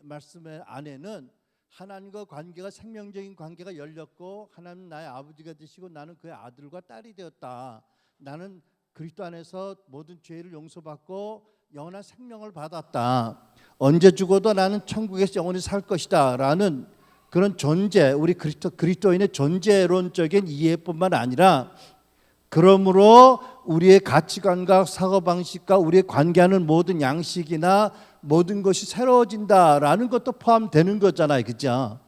말씀의 안에는 하나님과 관계가 생명적인 관계가 열렸고 하나님 나의 아버지가 되시고 나는 그의 아들과 딸이 되었다. 나는 그리스도 안에서 모든 죄를 용서받고 영원한 생명을 받았다. 언제 죽어도 나는 천국에서 영원히 살 것이다 라는 그런 존재, 우리 그리스도인의 존재론적인 이해뿐만 아니라 그러므로 우리의 가치관과 사고방식과 우리의 관계하는 모든 양식이나 모든 것이 새로워진다라는 것도 포함되는 거잖아요. 그죠?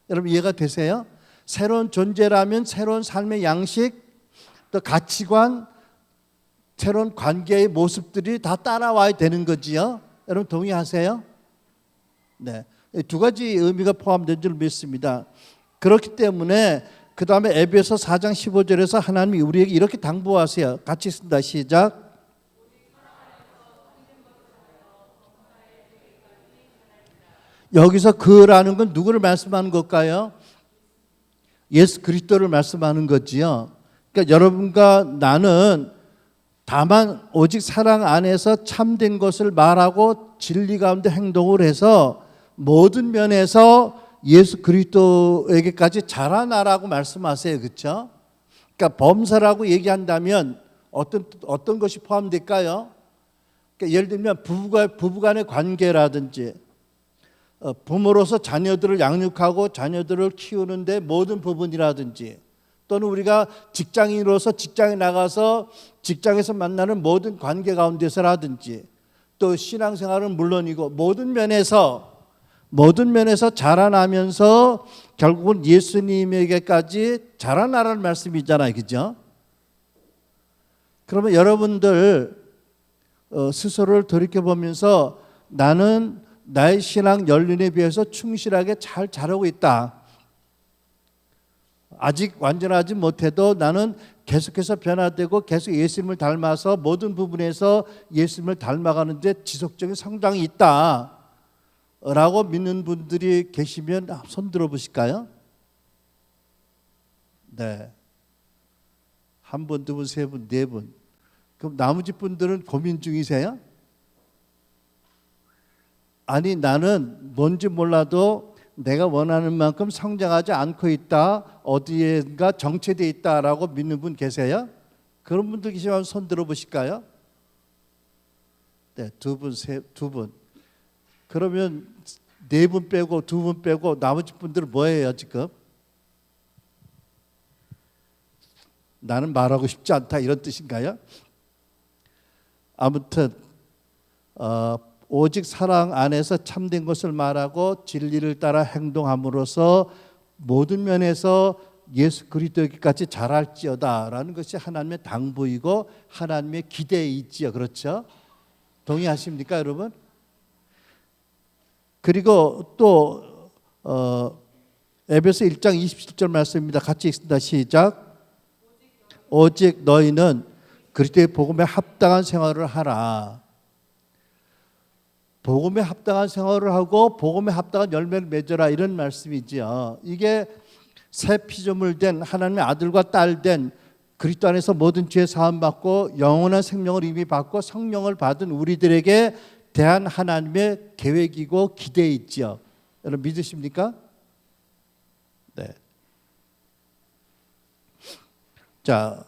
여러분 이해가 되세요? 새로운 존재라면 새로운 삶의 양식, 또 가치관, 새로운 관계의 모습들이 다 따라와야 되는 거지요. 여러분 동의하세요? 네, 두 가지 의미가 포함된 줄 믿습니다. 그렇기 때문에 그 다음에 에베소 4장 15절에서 하나님이 우리에게 이렇게 당부하세요. 같이 쓴다. 시작. 여기서 그라는 건 누구를 말씀하는 걸까요? 예수 그리스도를 말씀하는 거지요. 그러니까 여러분과 나는 다만 오직 사랑 안에서 참된 것을 말하고 진리 가운데 행동을 해서 모든 면에서 예수 그리스도에게까지 자라나라고 말씀하세요. 그렇죠? 그러니까 범사라고 얘기한다면 어떤 것이 포함될까요? 그러니까 예를 들면 부부간의 관계라든지 부모로서 자녀들을 양육하고 자녀들을 키우는데 모든 부분이라든지 또는 우리가 직장인으로서 직장에 나가서 직장에서 만나는 모든 관계 가운데서라든지 또 신앙생활은 물론이고 모든 면에서 자라나면서 결국은 예수님에게까지 자라나라는 말씀이잖아요. 그죠? 그러면 여러분들 스스로를 돌이켜보면서 나는 나의 신앙 연륜에 비해서 충실하게 잘 자라고 있다. 아직 완전하지 못해도 나는 계속해서 변화되고 계속 예수님을 닮아서 모든 부분에서 예수님을 닮아가는데 지속적인 성장이 있다 라고 믿는 분들이 계시면 손 들어보실까요? 네, 한 분, 두 분, 세 분, 네 분. 그럼 나머지 분들은 고민 중이세요? 아니 나는 뭔지 몰라도 내가 원하는 만큼 성장하지 않고 있다, 어디에가 정체되어 있다라고 믿는 분 계세요? 그런 분들 계시면 손 들어보실까요? 네, 두 분. 그러면 네 분 빼고 두 분 빼고 나머지 분들은 뭐예요 지금? 나는 말하고 싶지 않다 이런 뜻인가요? 아무튼 오직 사랑 안에서 참된 것을 말하고 진리를 따라 행동함으로써 모든 면에서 예수 그리스도에게까지 자랄지어다라는 것이 하나님의 당부이고 하나님의 기대이지요. 그렇죠? 동의하십니까 여러분? 그리고 또 에베소 1장 27절 말씀입니다. 같이 읽습니다. 시작. 오직 너희는 그리스도의 복음에 합당한 생활을 하라. 복음에 합당한 생활을 하고 복음에 합당한 열매를 맺어라 이런 말씀이지요. 이게 새 피조물 된 하나님의 아들과 딸 된 그리스도 안에서 모든 죄 사함 받고 영원한 생명을 이미 받고 성령을 받은 우리들에게 대한 하나님의 계획이고 기대이지요. 여러분 믿으십니까? 네. 자,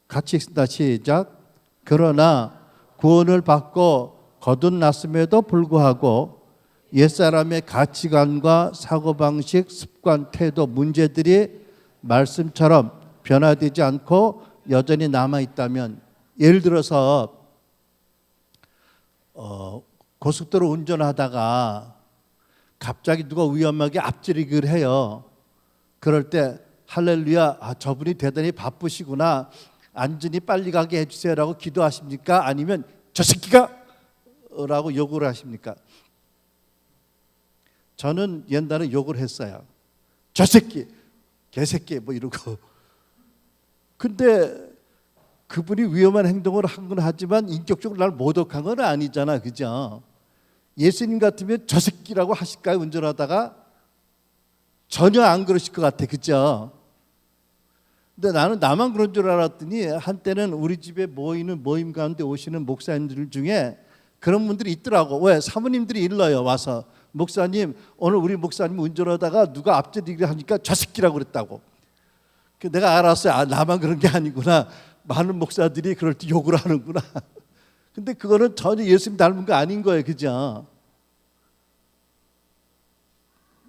같이 읽습니다. 시작. 그러나 구원을 받고 거듭났음에도 불구하고 옛사람의 가치관과 사고방식, 습관, 태도, 문제들이 말씀처럼 변화되지 않고 여전히 남아있다면, 예를 들어서 고속도로 운전하다가 갑자기 누가 위험하게 앞지르기를 해요. 그럴 때 할렐루야, 저분이 대단히 바쁘시구나, 안전히 빨리 가게 해주세요라고 기도하십니까? 아니면 저 새끼가 라고 욕을 하십니까? 저는 옛날에 욕을 했어요. 저 새끼, 개새끼 뭐 이러고. 근데 그분이 위험한 행동을 한 건 하지만 인격적으로 날 모독한 건 아니잖아. 그죠? 예수님 같으면 저 새끼라고 하실까요? 운전하다가? 전혀 안 그러실 것 같아. 그죠? 근데 나는 나만 그런 줄 알았더니 한때는 우리 집에 모이는 모임 가운데 오시는 목사님들 중에 그런 분들이 있더라고. 왜? 사모님들이 일러요. 와서 목사님 오늘 우리 목사님 운전하다가 누가 앞지르기를 하니까 저 새끼라고 그랬다고. 내가 알았어요. 아, 나만 그런 게 아니구나. 많은 목사들이 그럴 때 욕을 하는구나. 근데 그거는 전혀 예수님 닮은 거 아닌 거예요. 그죠?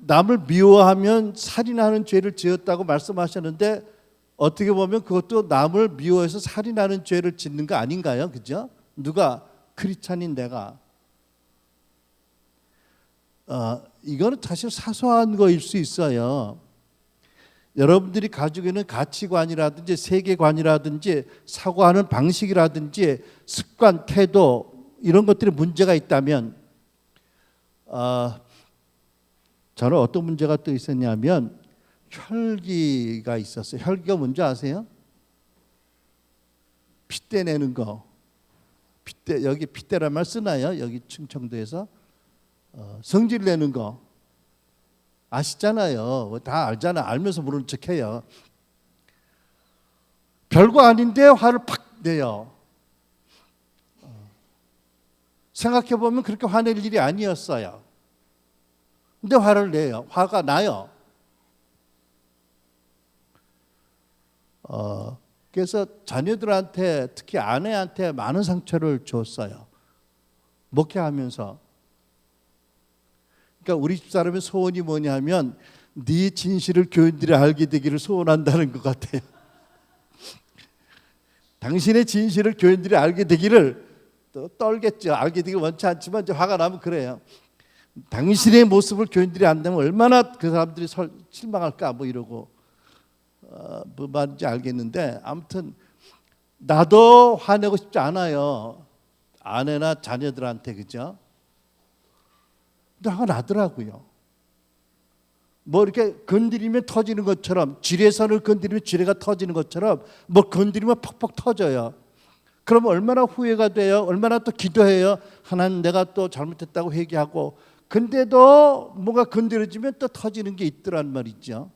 남을 미워하면 살인하는 죄를 지었다고 말씀하셨는데 어떻게 보면 그것도 남을 미워해서 살인하는 죄를 짓는 거 아닌가요? 그죠? 누가? 크리스찬인 내가. 이거는 사실 사소한 거일 수 있어요. 여러분들이 가지고 있는 가치관이라든지 세계관이라든지 사고하는 방식이라든지 습관, 태도 이런 것들이 문제가 있다면 저는 어떤 문제가 또 있었냐면 혈기가 있었어요. 혈기가 뭔지 아세요? 핏대 내는 거. 핏대, 여기 핏대란 말 쓰나요? 여기 충청도에서 성질 내는 거 아시잖아요. 다 알잖아. 알면서 모르는 척해요. 별거 아닌데 화를 팍 내요. 생각해 보면 그렇게 화낼 일이 아니었어요. 근데 화를 내요. 화가 나요. 그래서 자녀들한테 특히 아내한테 많은 상처를 줬어요. 목회하면서. 그러니까 우리 집사람의 소원이 뭐냐면 네 진실을 교인들이 알게 되기를 소원한다는 것 같아요. 당신의 진실을 교인들이 알게 되기를 또 떨겠죠. 알게 되기 원치 않지만 이제 화가 나면 그래요. 당신의 모습을 교인들이 안다면 얼마나 그 사람들이 실망할까 뭐 이러고 뭐 말인지 알겠는데 아무튼 나도 화내고 싶지 않아요. 아내나 자녀들한테. 그죠? 근데 화가 나더라고요. 뭐 이렇게 건드리면 터지는 것처럼 지뢰선을 건드리면 지뢰가 터지는 것처럼 뭐 건드리면 퍽퍽 터져요. 그러면 얼마나 후회가 돼요. 얼마나 또 기도해요. 하나님 내가 또 잘못했다고 회개하고 근데도 뭔가 건드려지면 또 터지는 게 있더란 말이죠.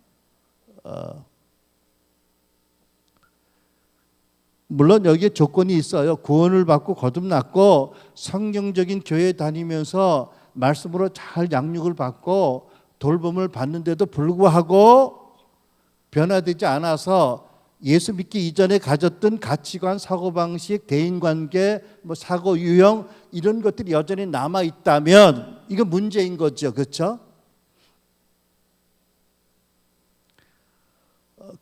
물론 여기에 조건이 있어요. 구원을 받고 거듭났고 성경적인 교회에 다니면서 말씀으로 잘 양육을 받고 돌봄을 받는데도 불구하고 변화되지 않아서 예수 믿기 이전에 가졌던 가치관, 사고방식, 대인관계, 뭐 사고 유형 이런 것들이 여전히 남아 있다면 이거 문제인 거죠. 그렇죠?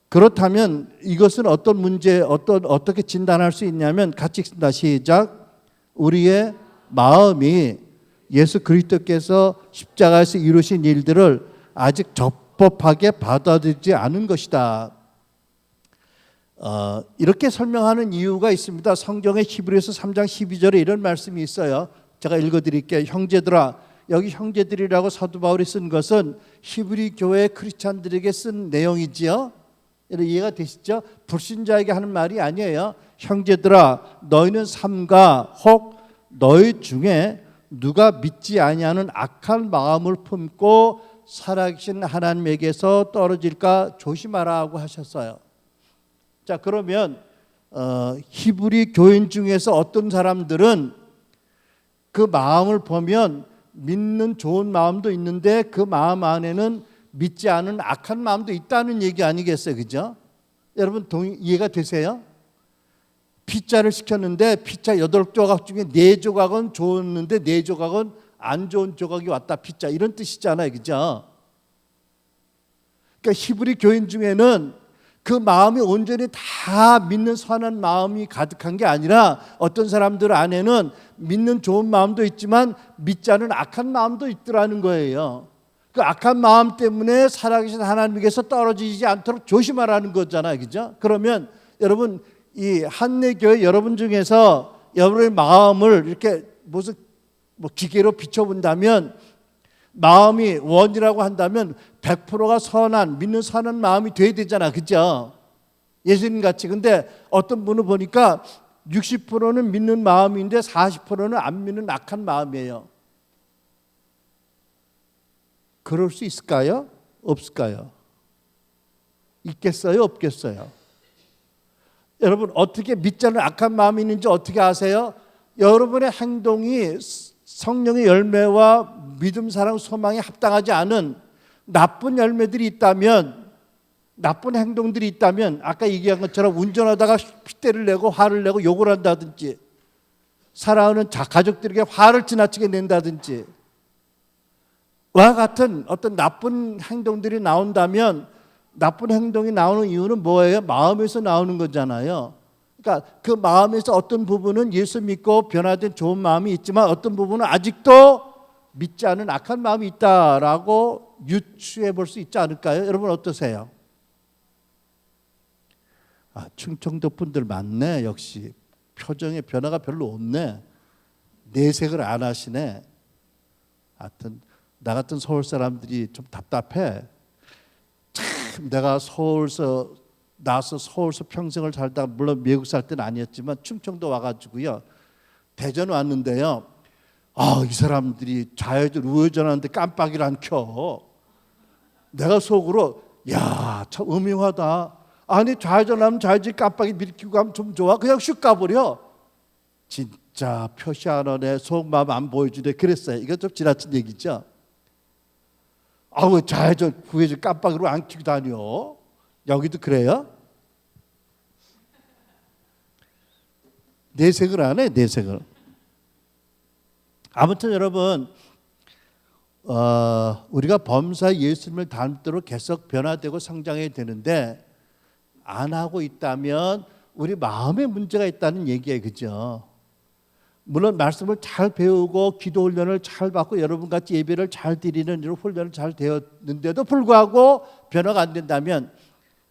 그렇다면 이것은 어떤 문제, 어떻게 진단할 수 있냐면 같이 읽습니다. 시작. 우리의 마음이 예수 그리스도께서 십자가에서 이루신 일들을 아직 적법하게 받아들이지 않은 것이다. 이렇게 설명하는 이유가 있습니다. 성경의 히브리서 3장 12절에 이런 말씀이 있어요. 제가 읽어드릴게요. 형제들아, 여기 형제들이라고 사도 바울이 쓴 것은 히브리 교회 크리스찬들에게 쓴 내용이지요. 이해가 되시죠? 불신자에게 하는 말이 아니에요. 형제들아, 너희는 삼가 혹 너희 중에 누가 믿지 아니하는 악한 마음을 품고 살아계신 하나님에게서 떨어질까 조심하라고 하셨어요. 자, 그러면 히브리 교인 중에서 어떤 사람들은 그 마음을 보면 믿는 좋은 마음도 있는데 그 마음 안에는 믿지 않은 악한 마음도 있다는 얘기 아니겠어요? 그죠? 여러분 이해가 되세요? 피자를 시켰는데 피자 8조각 중에 4조각은 좋았는데 4조각은 안 좋은 조각이 왔다. 피자 이런 뜻이잖아요. 그죠? 그러니까 히브리 교인 중에는 그 마음이 온전히 다 믿는 선한 마음이 가득한 게 아니라 어떤 사람들 안에는 믿는 좋은 마음도 있지만 믿지 않은 악한 마음도 있더라는 거예요. 그 악한 마음 때문에 살아계신 하나님께서 떨어지지 않도록 조심하라는 거잖아요. 그죠? 그러면 여러분 이 한내교회 여러분 중에서 여러분의 마음을 이렇게 무슨 기계로 비춰본다면 마음이 원이라고 한다면 100%가 선한 믿는 선한 마음이 돼야 되잖아. 그죠? 예수님 같이. 근데 어떤 분을 보니까 60%는 믿는 마음인데 40%는 안 믿는 악한 마음이에요. 그럴 수 있을까요? 없을까요? 있겠어요? 없겠어요? 여러분 어떻게 믿지 않는 악한 마음이 있는지 어떻게 아세요? 여러분의 행동이 성령의 열매와 믿음, 사랑, 소망에 합당하지 않은 나쁜 열매들이 있다면, 나쁜 행동들이 있다면, 아까 얘기한 것처럼 운전하다가 핏대를 내고 화를 내고 욕을 한다든지, 사랑하는 가족들에게 화를 지나치게 낸다든지, 와 같은 어떤 나쁜 행동들이 나온다면, 나쁜 행동이 나오는 이유는 뭐예요? 마음에서 나오는 거잖아요. 그러니까 그 마음에서 어떤 부분은 예수 믿고 변화된 좋은 마음이 있지만 어떤 부분은 아직도 믿지 않은 악한 마음이 있다라고 유추해 볼 수 있지 않을까요? 여러분 어떠세요? 충청도 분들 많네. 역시 표정에 변화가 별로 없네. 내색을 안 하시네. 하여튼 나 같은 서울 사람들이 좀 답답해. 참 내가 서울서 나서 서울서 평생을 살다가 물론 미국 살 때는 아니었지만 충청도 와가지고요. 대전 왔는데요. 이 사람들이 좌회전 우회전하는데 깜빡이를 안 켜. 내가 속으로 야, 참 음흉하다. 아니 좌회전하면 좌회전 깜빡이 밀키고 가면 좀 좋아. 그냥 슉 가버려. 진짜 표시 안 하네. 속마음 안 보여주네. 그랬어요. 이거 좀 지나친 얘기죠. 왜 좌회전 우회전 깜빡이로 안 켜고 다녀? 여기도 그래요? 내색을 안 해. 내색을. 아무튼 여러분 우리가 범사에 예수님을 닮도록 계속 변화되고 성장해야 되는데 안 하고 있다면 우리 마음에 문제가 있다는 얘기예요. 그죠? 물론 말씀을 잘 배우고 기도 훈련을 잘 받고 여러분같이 예배를 잘 드리는 이런 훈련을 잘 되었는데도 불구하고 변화가 안 된다면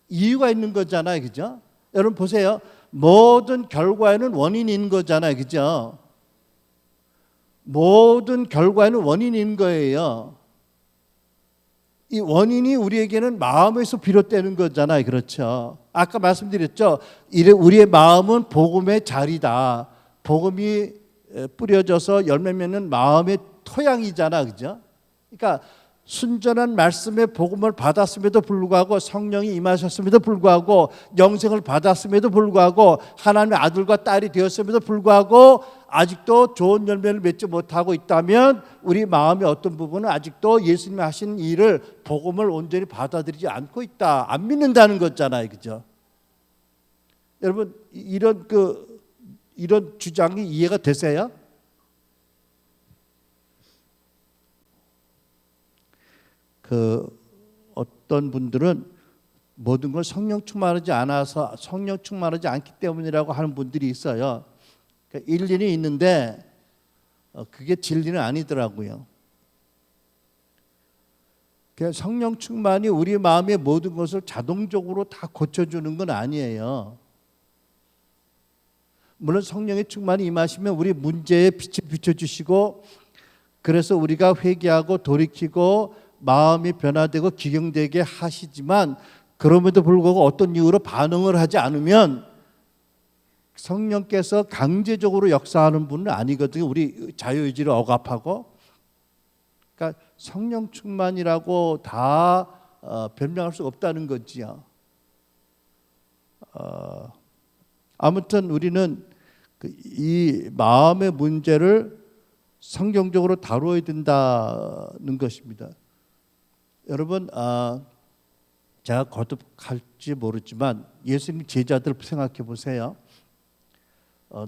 이유가 있는 거잖아요. 그죠? 여러분 보세요. 모든 결과에는 원인이 있는 거잖아요. 그죠? 모든 결과에는 원인이 있는 거예요. 이 원인이 우리에게는 마음에서 비롯되는 거잖아요. 그렇죠? 아까 말씀드렸죠. 우리의 마음은 복음의 자리다. 복음이 뿌려져서 열매 맺는 마음의 토양이잖아. 그죠? 그러니까 순전한 말씀의 복음을 받았음에도 불구하고 성령이 임하셨음에도 불구하고 영생을 받았음에도 불구하고 하나님의 아들과 딸이 되었음에도 불구하고 아직도 좋은 열매를 맺지 못하고 있다면 우리 마음의 어떤 부분은 아직도 예수님이 하신 일을 복음을 온전히 받아들이지 않고 있다. 안 믿는다는 거잖아요. 그죠? 여러분 이런 주장이 이해가 되세요? 어떤 분들은 모든 걸 성령 충만하지 않아서 성령 충만하지 않기 때문이라고 하는 분들이 있어요. 그러니까 일리는 있는데 그게 진리는 아니더라고요. 성령 충만이 우리 마음의 모든 것을 자동적으로 다 고쳐주는 건 아니에요. 물론 성령의 충만이 임하시면 우리 문제에 빛을 비춰주시고 그래서 우리가 회개하고 돌이키고 마음이 변화되고 기경되게 하시지만 그럼에도 불구하고 어떤 이유로 반응을 하지 않으면 성령께서 강제적으로 역사하는 분은 아니거든요. 우리 자유의지를 억압하고. 그러니까 성령 충만이라고 다 변명할 수 없다는 거지요. 아무튼 우리는 이 마음의 문제를 성경적으로 다루어야 된다는 것입니다. 여러분 제가 거듭할지 모르지만 예수님 제자들 생각해 보세요.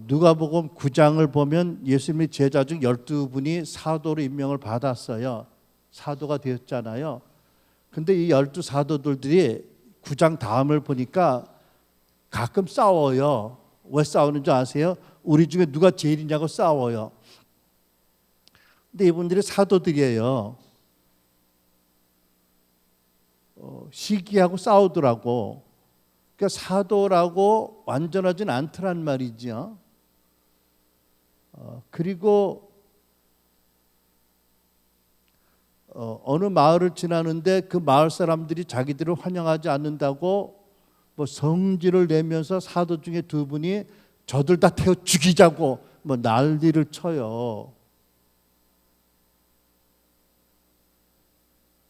누가복음 9장을 보면 예수님의 제자 중 12분이 사도로 임명을 받았어요. 사도가 되었잖아요. 근데 이 12사도들이 9장 다음을 보니까 가끔 싸워요. 왜 싸우는 줄 아세요? 우리 중에 누가 제일이냐고 싸워요. 근데 이분들이 사도들이에요. 시기하고 싸우더라고. 그러니까 사도라고 완전하진 않더란 말이죠. 그리고 어느 마을을 지나는데 그 마을 사람들이 자기들을 환영하지 않는다고 뭐 성질을 내면서 사도 중에 두 분이 저들 다 태워 죽이자고 뭐 난리를 쳐요.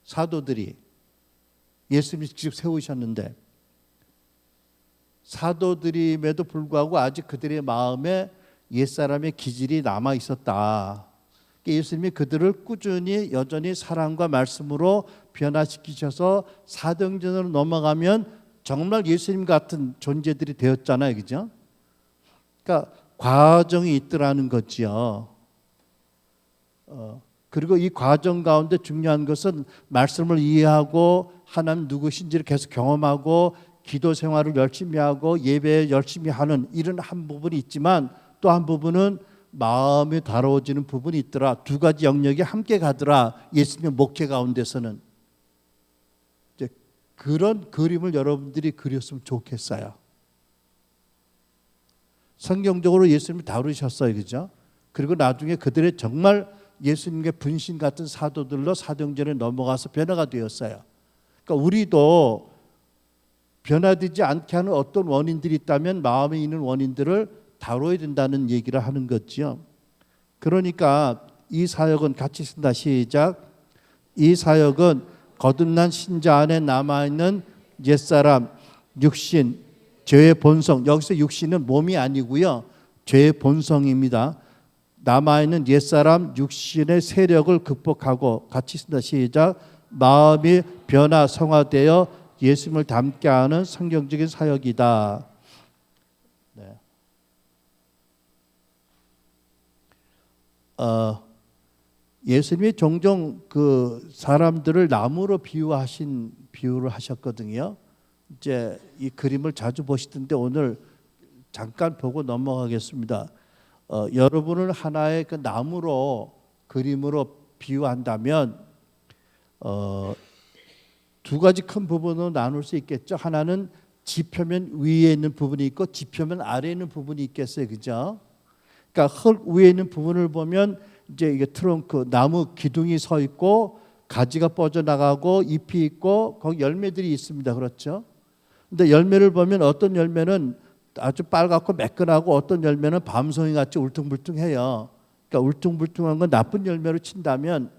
사도들이 예수님이 직접 세우셨는데 사도들임에도 불구하고 아직 그들의 마음에 옛사람의 기질이 남아 있었다. 예수님이 그들을 꾸준히 여전히 사랑과 말씀으로 변화시키셔서 사도행전으로 넘어가면 정말 예수님 같은 존재들이 되었잖아요, 그죠? 그러니까 과정이 있더라는 거지요. 그리고 이 과정 가운데 중요한 것은 말씀을 이해하고 하나님 누구신지를 계속 경험하고 기도 생활을 열심히 하고 예배 열심히 하는 이런 한 부분이 있지만 또 한 부분은 마음이 다뤄지는 부분이 있더라. 두 가지 영역이 함께 가더라. 예수님의 목회 가운데서는. 이제 그런 그림을 여러분들이 그렸으면 좋겠어요. 성경적으로 예수님이 다루셨어요, 그죠? 그리고 나중에 그들의 정말 예수님의 분신 같은 사도들로 사도행전에 넘어가서 변화가 되었어요. 그러니까 우리도 변화되지 않게 하는 어떤 원인들이 있다면 마음에 있는 원인들을 다뤄야 된다는 얘기를 하는 거지요. 그러니까 이 사역은 같이 쓴다. 시작. 이 사역은 거듭난 신자 안에 남아있는 옛사람, 육신, 죄의 본성. 여기서 육신은 몸이 아니고요. 죄의 본성입니다. 남아있는 옛사람, 육신의 세력을 극복하고 같이 쓴다. 시작. 마음이 변화 성화되어 예수님을 닮게 하는 성경적인 사역이다. 네. 예수님이 종종 그 사람들을 나무로 비유를 하셨거든요. 이제 이 그림을 자주 보시던데 오늘 잠깐 보고 넘어가겠습니다. 여러분을 하나의 그 나무로 그림으로 비유한다면 두 가지 큰 부분으로 나눌 수 있겠죠. 하나는 지표면 위에 있는 부분이 있고 지표면 아래에 있는 부분이 있겠어요, 그죠? 그러니까 흙 위에 있는 부분을 보면 이제 이게 트렁크 나무 기둥이 서 있고 가지가 뻗어 나가고 잎이 있고 거기 열매들이 있습니다, 그렇죠? 근데 열매를 보면 어떤 열매는 아주 빨갛고 매끈하고 어떤 열매는 밤송이 같이 울퉁불퉁해요. 그러니까 울퉁불퉁한 건 나쁜 열매로 친다면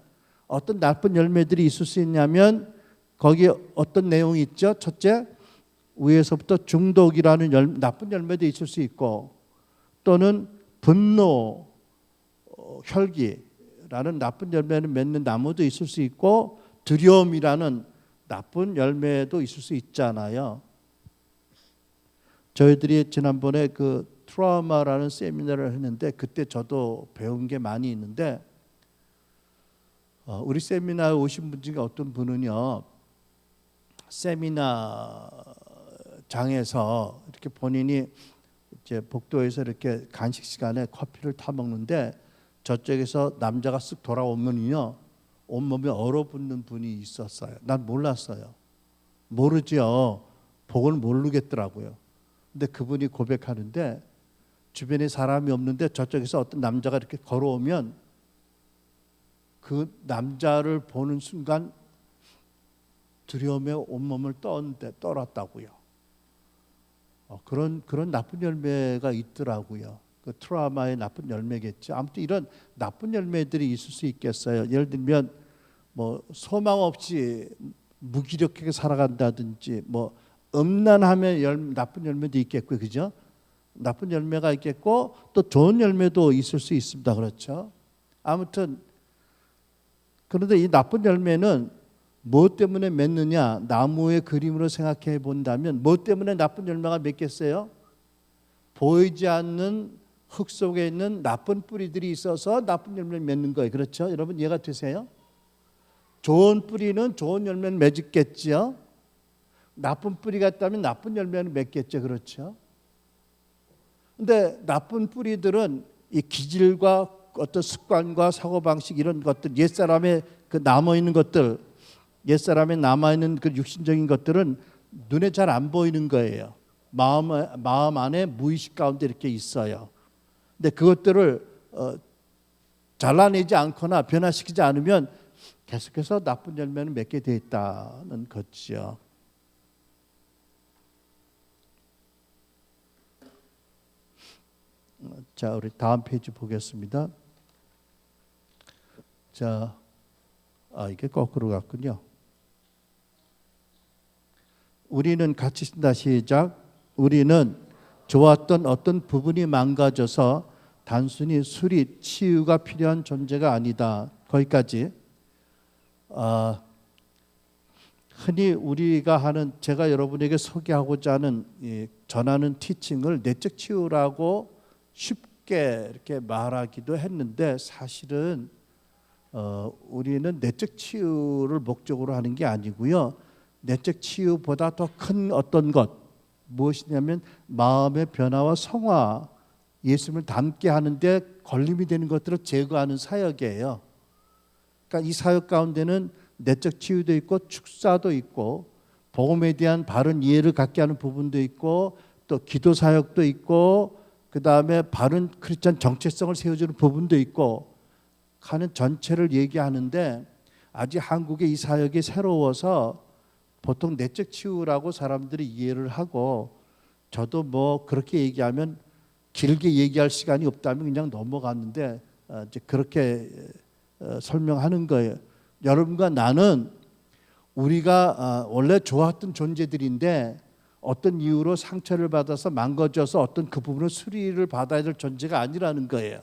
어떤 나쁜 열매들이 있을 수 있냐면 거기에 어떤 내용이 있죠? 첫째, 위에서부터 중독이라는 나쁜 열매도 있을 수 있고 또는 분노, 혈기라는 나쁜 열매를 맺는 나무도 있을 수 있고 두려움이라는 나쁜 열매도 있을 수 있잖아요. 저희들이 지난번에 그 트라우마라는 세미나를 했는데 그때 저도 배운 게 많이 있는데 우리 세미나에 오신 분 중에 어떤 분은요 세미나장에서 이렇게 본인이 이제 복도에서 이렇게 간식 시간에 커피를 타 먹는데 저쪽에서 남자가 쓱 돌아오면요 온몸에 얼어붙는 분이 있었어요. 난 몰랐어요. 모르죠. 복을 모르겠더라고요. 근데 그분이 고백하는데 주변에 사람이 없는데 저쪽에서 어떤 남자가 이렇게 걸어오면 그 남자를 보는 순간 두려움에 온몸을 떨었다고요. 그런 나쁜 열매가 있더라고요. 그 트라우마의 나쁜 열매겠죠. 아무튼 이런 나쁜 열매들이 있을 수 있겠어요. 예를 들면 뭐 소망 없이 무기력하게 살아간다든지 뭐 음란함의 나쁜 열매도 있겠고요, 그죠? 나쁜 열매가 있겠고 또 좋은 열매도 있을 수 있습니다, 그렇죠? 아무튼 그런데 이 나쁜 열매는 무엇 때문에 맺느냐? 나무의 그림으로 생각해 본다면 무엇 때문에 나쁜 열매가 맺겠어요? 보이지 않는 흙 속에 있는 나쁜 뿌리들이 있어서 나쁜 열매를 맺는 거예요, 그렇죠? 여러분 이해가 되세요? 좋은 뿌리는 좋은 열매를 맺겠지요. 나쁜 뿌리가 있다면 나쁜 열매를 맺겠죠, 그렇죠? 근데 나쁜 뿌리들은 이 기질과 어떤 습관과 사고방식 이런 것들 옛사람의 그 남아있는 것들 옛사람에 남아있는 그 육신적인 것들은 눈에 잘 안 보이는 거예요. 마음 안에 무의식 가운데 이렇게 있어요. 근데 그것들을 잘라내지 않거나 변화시키지 않으면 계속해서 나쁜 열매는 맺게 돼 있다는 거죠. 자, 우리 다음 페이지 보겠습니다. 자, 이게 거꾸로 갔군요. 우리는 같이 쓴다. 시작. 우리는 좋았던 어떤 부분이 망가져서 단순히 수리, 치유가 필요한 존재가 아니다. 거기까지. 흔히 우리가 하는, 제가 여러분에게 소개하고자 하는 전하는 티칭을 내적 치유라고 쉽게 이렇게 말하기도 했는데, 사실은 우리는 내적 치유를 목적으로 하는 게 아니고요. 내적 치유보다 더 큰 어떤 것, 무엇이냐면 마음의 변화와 성화, 예수님을 닮게 하는데 걸림이 되는 것들을 제거하는 사역이에요. 그러니까 이 사역 가운데는 내적 치유도 있고 축사도 있고 복음에 대한 바른 이해를 갖게 하는 부분도 있고 또 기도 사역도 있고 그 다음에 바른 크리스찬 정체성을 세워주는 부분도 있고 하는 전체를 얘기하는데, 아직 한국의 이 사역이 새로워서 보통 내적 치유라고 사람들이 이해를 하고, 저도 뭐 그렇게 얘기하면 길게 얘기할 시간이 없다면 그냥 넘어갔는데 이제 그렇게 설명하는 거예요. 여러분과 나는 우리가 원래 좋았던 존재들인데 어떤 이유로 상처를 받아서 망가져서 어떤 그 부분을 수리를 받아야 될 존재가 아니라는 거예요.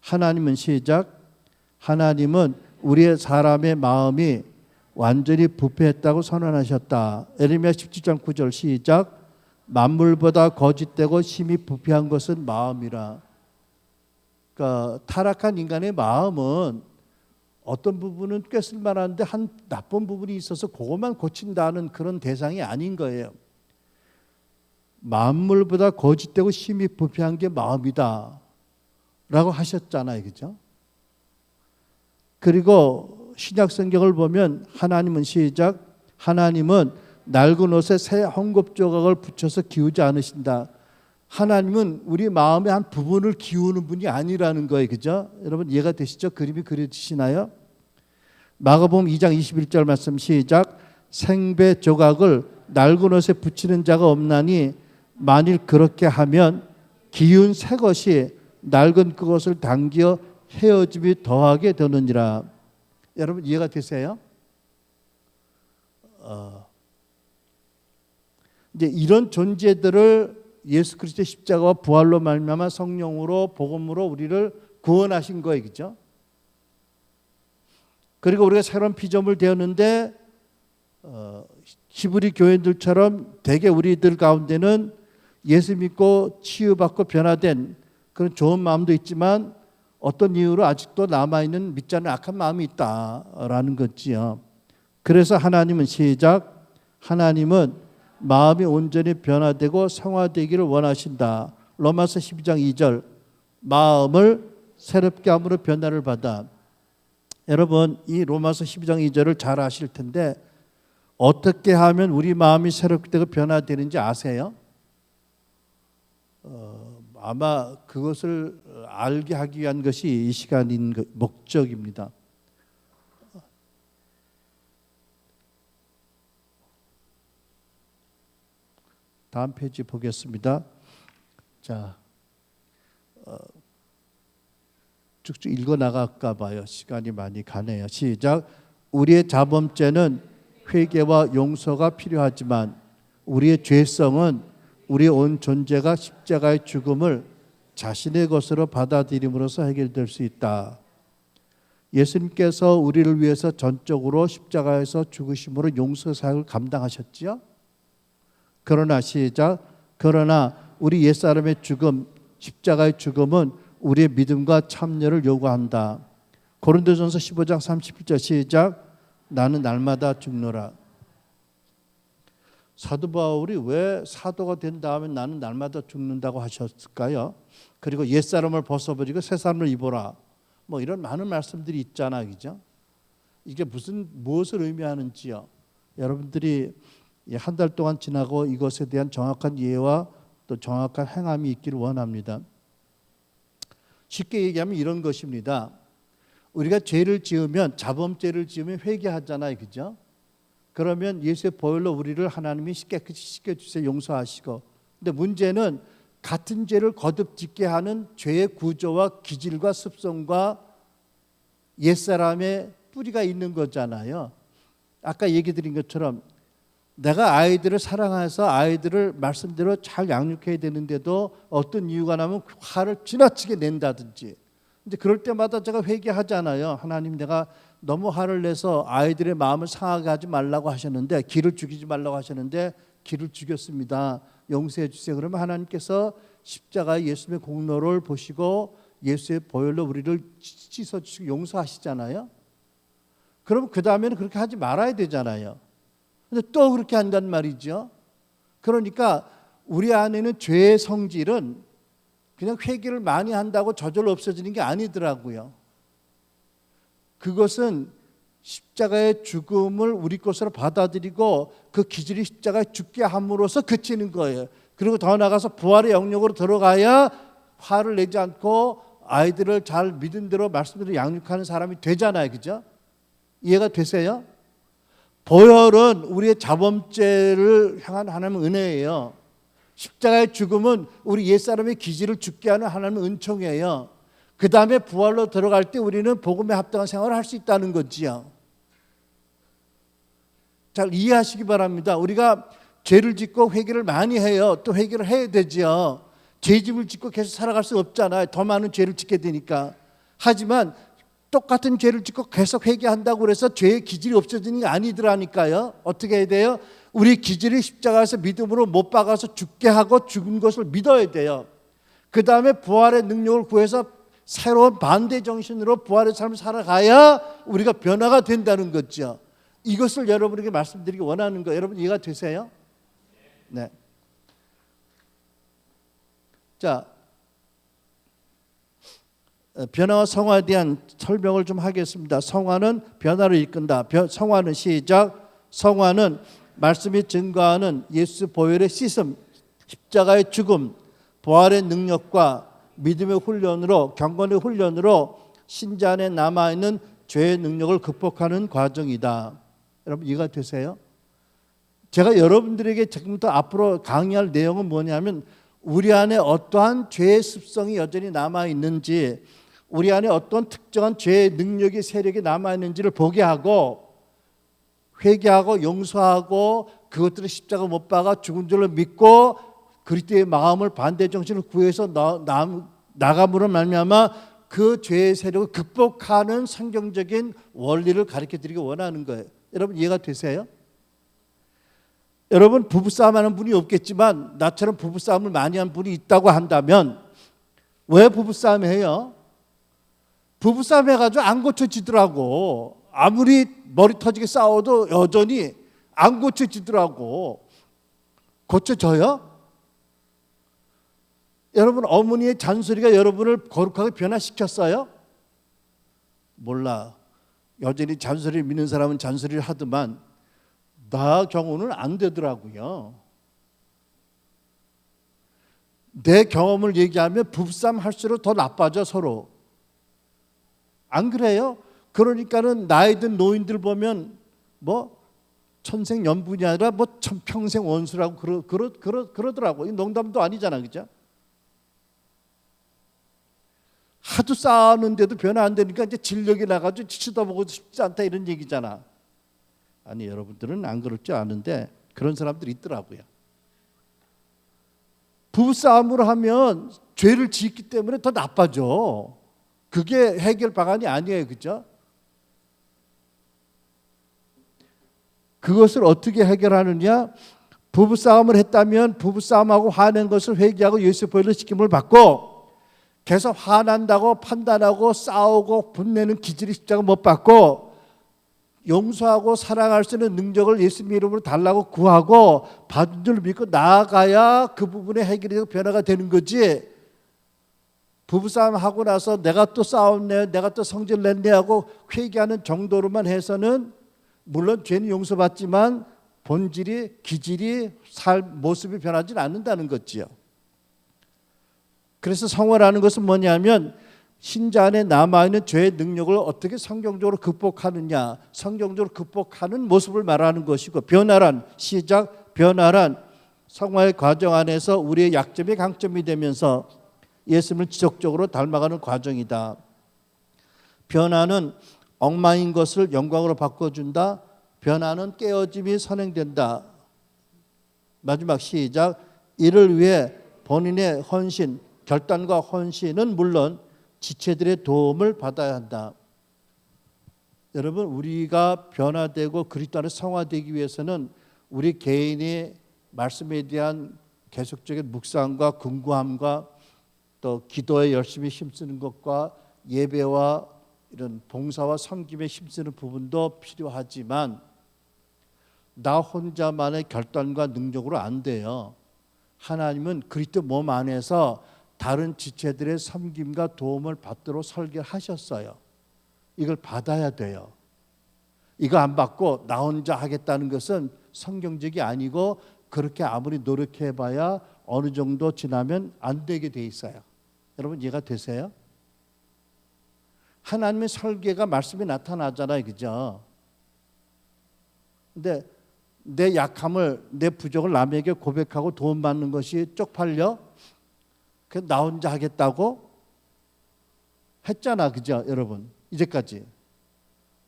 하나님은 시작. 하나님은 우리의 사람의 마음이 완전히 부패했다고 선언하셨다. 에레미야 17장 9절 시작. 만물보다 거짓되고 심히 부패한 것은 마음이라. 그러니까 타락한 인간의 마음은 어떤 부분은 꽤 쓸만한데 한 나쁜 부분이 있어서 그것만 고친다는 그런 대상이 아닌 거예요. 만물보다 거짓되고 심히 부패한 게 마음이다 라고 하셨잖아요. 그죠? 그리고 신약 성경을 보면 하나님은 시작. 하나님은 낡은 옷에 새 헝겊 조각을 붙여서 기우지 않으신다. 하나님은 우리 마음의 한 부분을 기우는 분이 아니라는 거예요. 그죠? 여러분 이해가 되시죠? 그림이 그려지시나요? 마가복음 2장 21절 말씀 시작. 생배 조각을 낡은 옷에 붙이는 자가 없나니 만일 그렇게 하면 기운 새 것이 낡은 그것을 당겨 헤어짐이 더하게 되느니라. 여러분 이해가 되세요? 이제 이런 존재들을 예수 그리스도의 십자가와 부활로 말미암아 성령으로 복음으로 우리를 구원하신 거예요. 그죠? 그리고 우리가 새로운 피조물 되었는데 히브리 교인들처럼 대개 우리들 가운데는 예수 믿고 치유받고 변화된 그런 좋은 마음도 있지만 어떤 이유로 아직도 남아있는 믿지 않는 악한 마음이 있다라는 거지요. 그래서 하나님은 시작. 하나님은 마음이 온전히 변화되고 성화되기를 원하신다. 로마서 12장 2절. 마음을 새롭게 함으로 변화를 받아. 여러분 이 로마서 12장 2절을 잘 아실 텐데 어떻게 하면 우리 마음이 새롭게 되고 변화되는지 아세요? 아마 그것을 알게 하기 위한 것이 이 시간인 목적입니다. 다음 페이지 보겠습니다. 자, 쭉쭉 읽어 나갈까 봐요. 시간이 많이 가네요. 시작. 우리의 자범죄는 회개와 용서가 필요하지만 우리의 죄성은 우리의 온 존재가 십자가의 죽음을 자신의 것으로 받아들임으로써 해결될 수 있다. 예수님께서 우리를 위해서 전적으로 십자가에서 죽으심으로 용서 사역을 감당하셨지요. 그러나 시작. 그러나 우리 옛사람의 죽음, 십자가의 죽음은 우리의 믿음과 참여를 요구한다. 고린도전서 15장 31절 시작. 나는 날마다 죽노라. 사도 바울이 왜 사도가 된 다음에 나는 날마다 죽는다고 하셨을까요? 그리고 옛사람을 벗어버리고 새사람을 입어라. 뭐 이런 많은 말씀들이 있잖아. 그죠? 이게 무엇을 의미하는지요. 여러분들이 한 달 동안 지나고 이것에 대한 정확한 이해와 또 정확한 행함이 있기를 원합니다. 쉽게 얘기하면 이런 것입니다. 우리가 죄를 지으면 자범죄를 지으면 회개하잖아요. 그죠? 그러면 예수의 보혈로 우리를 하나님이 깨끗이 씻겨주세요. 용서하시고. 근데 문제는 같은 죄를 거듭 짓게 하는 죄의 구조와 기질과 습성과 옛사람의 뿌리가 있는 거잖아요. 아까 얘기 드린 것처럼 내가 아이들을 사랑해서 아이들을 말씀대로 잘 양육해야 되는데도 어떤 이유가 나면 화를 지나치게 낸다든지, 이제 그럴 때마다 제가 회개하잖아요. 하나님, 내가 너무 화를 내서 아이들의 마음을 상하게 하지 말라고 하셨는데, 기를 죽이지 말라고 하셨는데 기를 죽였습니다. 용서해 주세요. 그러면 하나님께서 십자가의 예수님의 공로를 보시고 예수의 보혈로 우리를 씻어주시고 용서하시잖아요. 그럼 그 다음에는 그렇게 하지 말아야 되잖아요. 근데 또 그렇게 한단 말이죠. 그러니까 우리 안에는 죄의 성질은 그냥 회개를 많이 한다고 저절로 없어지는 게 아니더라고요. 그것은 십자가의 죽음을 우리 것으로 받아들이고 그 기질이 십자가에 죽게 함으로써 그치는 거예요. 그리고 더 나아가서 부활의 영역으로 들어가야 화를 내지 않고 아이들을 잘 믿은 대로 말씀대로 양육하는 사람이 되잖아요. 그죠? 이해가 되세요? 보혈은 우리의 자범죄를 향한 하나님의 은혜예요. 십자가의 죽음은 우리 옛사람의 기질을 죽게 하는 하나님의 은총이에요. 그 다음에 부활로 들어갈 때 우리는 복음에 합당한 생활을 할 수 있다는 거지요. 잘 이해하시기 바랍니다. 우리가 죄를 짓고 회개를 많이 해요. 또 회개를 해야 되지요. 죄짐을 짓고 계속 살아갈 수 없잖아요. 더 많은 죄를 짓게 되니까. 하지만 똑같은 죄를 짓고 계속 회개한다고 해서 죄의 기질이 없어지는 게 아니더라니까요. 어떻게 해야 돼요? 우리 기질이 십자가에서 믿음으로 못 박아서 죽게 하고 죽은 것을 믿어야 돼요. 그 다음에 부활의 능력을 구해서 새로운 반대 정신으로 부활의 삶을 살아가야 우리가 변화가 된다는 거죠. 이것을 여러분에게 말씀드리기 원하는 거예요. 여러분 이해가 되세요? 네. 자, 변화와 성화에 대한 설명을 좀 하겠습니다. 성화는 변화를 이끈다. 성화는 시작. 성화는 말씀이 증거하는 예수 보혈의 씻음, 십자가의 죽음, 부활의 능력과 믿음의 훈련으로, 경건의 훈련으로 신자 안에 남아있는 죄의 능력을 극복하는 과정이다. 여러분 이해가 되세요? 제가 여러분들에게 지금부터 앞으로 강의할 내용은 뭐냐면, 우리 안에 어떠한 죄의 습성이 여전히 남아있는지, 우리 안에 어떤 특정한 죄의 능력이 세력이 남아있는지를 보게 하고 회개하고 용서하고 그것들을 십자가 못 박아 죽은 줄로 믿고 그리스도의 마음을 반대 정신을 구해서 나감으로 말미암아 그 죄의 세력을 극복하는 성경적인 원리를 가르쳐드리기 원하는 거예요. 여러분 이해가 되세요? 여러분 부부싸움 하는 분이 없겠지만 나처럼 부부싸움을 많이 한 분이 있다고 한다면 왜 부부싸움 해요? 부부싸움 해가지고 안 고쳐지더라고. 아무리 머리 터지게 싸워도 여전히 안 고쳐지더라고. 고쳐져요? 여러분 어머니의 잔소리가 여러분을 거룩하게 변화시켰어요? 몰라. 여전히 잔소리를 믿는 사람은 잔소리를 하더만 나 경우는 안 되더라고요. 내 경험을 얘기하면 부부싸움 할수록 더 나빠져 서로. 안 그래요? 그러니까는 나이 든 노인들 보면 뭐 천생연분이 아니라 뭐 평생 원수라고 그러더라고. 이 농담도 아니잖아, 그죠? 하도 싸우는데도 변화 안 되니까 이제 진력이 나가지고 치쳐다보고 싶지 않다 이런 얘기잖아. 아니 여러분들은 안 그럴 줄 아는데 그런 사람들이 있더라고요. 부부싸움을 하면 죄를 짓기 때문에 더 나빠져. 그게 해결 방안이 아니에요, 그죠? 그것을 어떻게 해결하느냐? 부부싸움을 했다면 부부싸움하고 화낸 것을 회개하고 예수 보혈로 씻김을 받고, 계속 화난다고 판단하고 싸우고 분내는 기질이 십자가 못 받고, 용서하고 사랑할 수 있는 능력을 예수님 이름으로 달라고 구하고 받은 줄 믿고 나아가야 그 부분의 해결이 되고 변화가 되는 거지. 부부싸움 하고 나서 내가 또 싸웠네, 내가 또 성질 냈네 하고 회개하는 정도로만 해서는 물론 죄는 용서받지만 본질이, 기질이, 모습이 변하지 않는다는 거지요. 그래서 성화라는 것은 뭐냐면 신자 안에 남아있는 죄의 능력을 어떻게 성경적으로 극복하느냐, 성경적으로 극복하는 모습을 말하는 것이고, 변화란 시작, 변화란 성화의 과정 안에서 우리의 약점이 강점이 되면서 예수님을 지속적으로 닮아가는 과정이다. 변화는 엉망인 것을 영광으로 바꿔준다. 변화는 깨어짐이 선행된다. 마지막 시작. 이를 위해 본인의 헌신, 결단과 헌신은 물론 지체들의 도움을 받아야 한다. 여러분, 우리가 변화되고 그리스도 안에 성화되기 위해서는 우리 개인이 말씀에 대한 계속적인 묵상과 궁구함과 또 기도에 열심히 힘쓰는 것과 예배와 이런 봉사와 섬김에 힘쓰는 부분도 필요하지만 나 혼자만의 결단과 능력으로 안 돼요. 하나님은 그리스도 몸 안에서 다른 지체들의 섬김과 도움을 받도록 설계하셨어요. 이걸 받아야 돼요. 이거 안 받고 나 혼자 하겠다는 것은 성경적이 아니고 그렇게 아무리 노력해봐야 어느 정도 지나면 안 되게 돼 있어요. 여러분 이해가 되세요? 하나님의 설계가 말씀에 나타나잖아요, 그죠? 근데 내 약함을, 내 부족을 남에게 고백하고 도움받는 것이 쪽팔려? 그 나 혼자 하겠다고 했잖아, 그죠, 여러분? 이제까지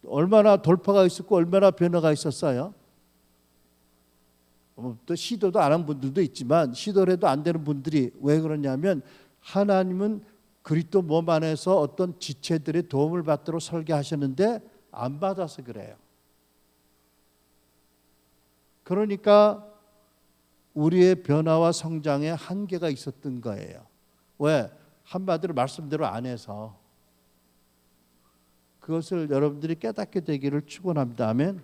얼마나 돌파가 있었고 얼마나 변화가 있었어요. 또 시도도 안 한 분들도 있지만 시도를 해도 안 되는 분들이 왜 그러냐면 하나님은 그리스도 몸 안에서 어떤 지체들의 도움을 받도록 설계하셨는데 안 받아서 그래요. 그러니까 우리의 변화와 성장에 한계가 있었던 거예요. 왜? 한마디로 말씀대로 안 해서. 그것을 여러분들이 깨닫게 되기를 축원합니다. 아멘.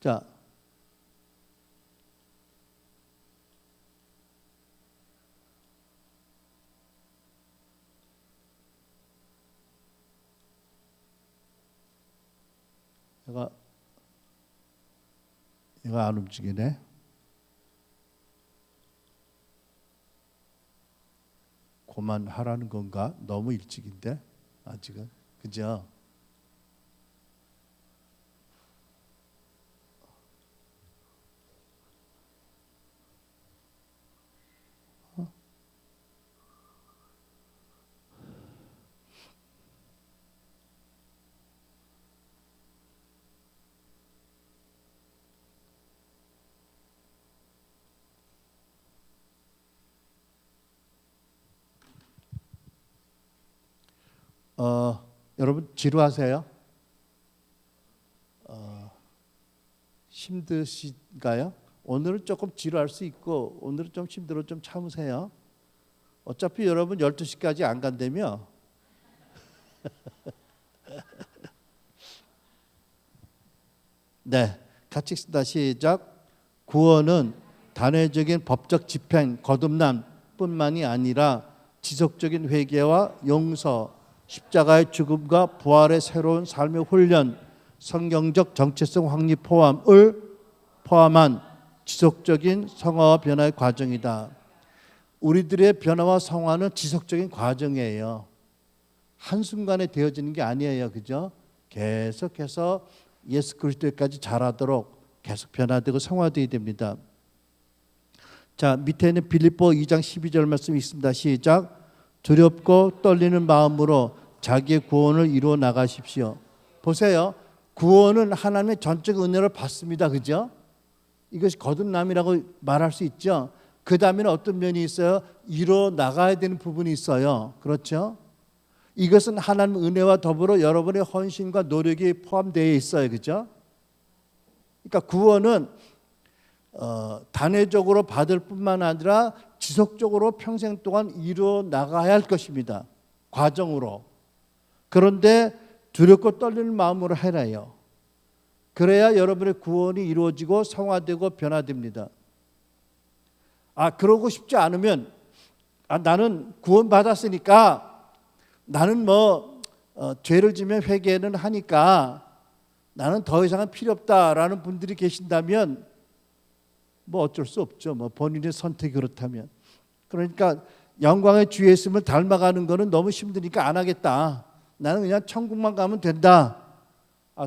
자, 얘가 안 움직이네. 그만하라는 건가? 너무 일찍인데 아직은, 그죠? 여러분 지루하세요? 힘드신가요? 오늘은 조금 지루할 수 있고 오늘은 좀 힘들어 좀 참으세요. 어차피 여러분 12시까지 안 간다며. 네, 같이 읽습니다. 시작. 구원은 단회적인 법적 집행, 거듭남 뿐만이 아니라 지속적인 회개와 용서, 십자가의 죽음과 부활의 새로운 삶의 훈련, 성경적 정체성 확립 포함을 포함한 지속적인 성화와 변화의 과정이다. 우리들의 변화와 성화는 지속적인 과정이에요. 한순간에 되어지는 게 아니에요, 그죠? 계속해서 예수 그리스도까지 자라도록 계속 변화되고 성화되어야 됩니다. 자, 밑에는 빌립보 2장 12절 말씀이 있습니다. 시작. 두렵고 떨리는 마음으로 자기의 구원을 이루어 나가십시오. 보세요. 구원은 하나님의 전적 은혜를 받습니다. 그죠? 이것이 거듭남이라고 말할 수 있죠. 그 다음에는 어떤 면이 있어요? 이루어 나가야 되는 부분이 있어요. 그렇죠? 이것은 하나님 은혜와 더불어 여러분의 헌신과 노력이 포함되어 있어요. 그죠? 그러니까 구원은 단회적으로 받을 뿐만 아니라 지속적으로 평생 동안 이루어 나가야 할 것입니다. 과정으로. 그런데 두렵고 떨리는 마음으로 해라요. 그래야 여러분의 구원이 이루어지고 성화되고 변화됩니다. 그러고 싶지 않으면 나는 구원 받았으니까 나는 죄를 지면 회개는 하니까 나는 더 이상은 필요 없다라는 분들이 계신다면 어쩔 수 없죠. 본인의 선택이 그렇다면. 그러니까 영광의 주 예수님을 닮아가는 거는 너무 힘드니까 안 하겠다. 나는 그냥 천국만 가면 된다.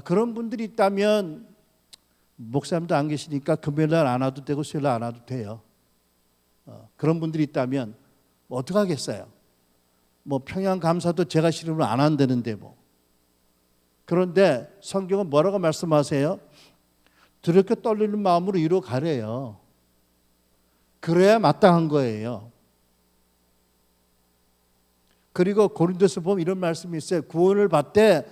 그런 분들이 있다면 목사님도 안 계시니까 금요일날 안 와도 되고 수요일날 안 와도 돼요. 그런 분들이 있다면 어떻게 하겠어요? 평양 감사도 제가 싫으면 안 한다는데 그런데 성경은 뭐라고 말씀하세요? 두렵게 떨리는 마음으로 이루어 가래요. 그래야 마땅한 거예요. 그리고 고린도서 보면 이런 말씀이 있어요. 구원을 받되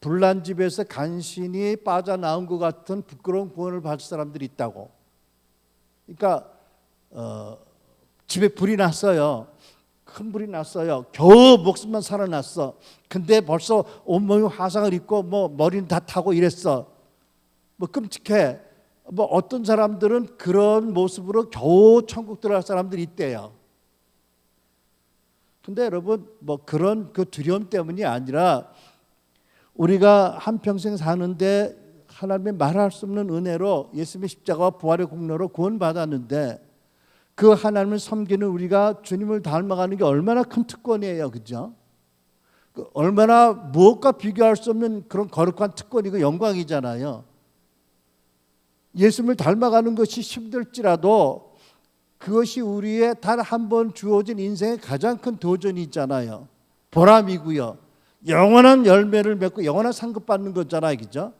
불난 집에서 간신히 빠져나온 것 같은 부끄러운 구원을 받을 사람들이 있다고. 그러니까 집에 불이 났어요. 큰 불이 났어요. 겨우 목숨만 살아났어. 근데 벌써 온몸이 화상을 입고 뭐 머리는 다 타고 이랬어. 뭐 끔찍해. 뭐 어떤 사람들은 그런 모습으로 겨우 천국 들어갈 사람들이 있대요. 근데 여러분 뭐 그런 그 두려움 때문이 아니라 우리가 한평생 사는데 하나님의 말할 수 없는 은혜로 예수님의 십자가와 부활의 공로로 구원받았는데 그 하나님을 섬기는 우리가 주님을 닮아가는 게 얼마나 큰 특권이에요. 그죠? 얼마나 무엇과 비교할 수 없는 그런 거룩한 특권이고 영광이잖아요. 예수님을 닮아가는 것이 힘들지라도 그것이 우리의 단 한 번 주어진 인생의 가장 큰 도전이 있잖아요. 보람이고요. 영원한 열매를 맺고 영원한 상급 받는 거잖아요. 그죠?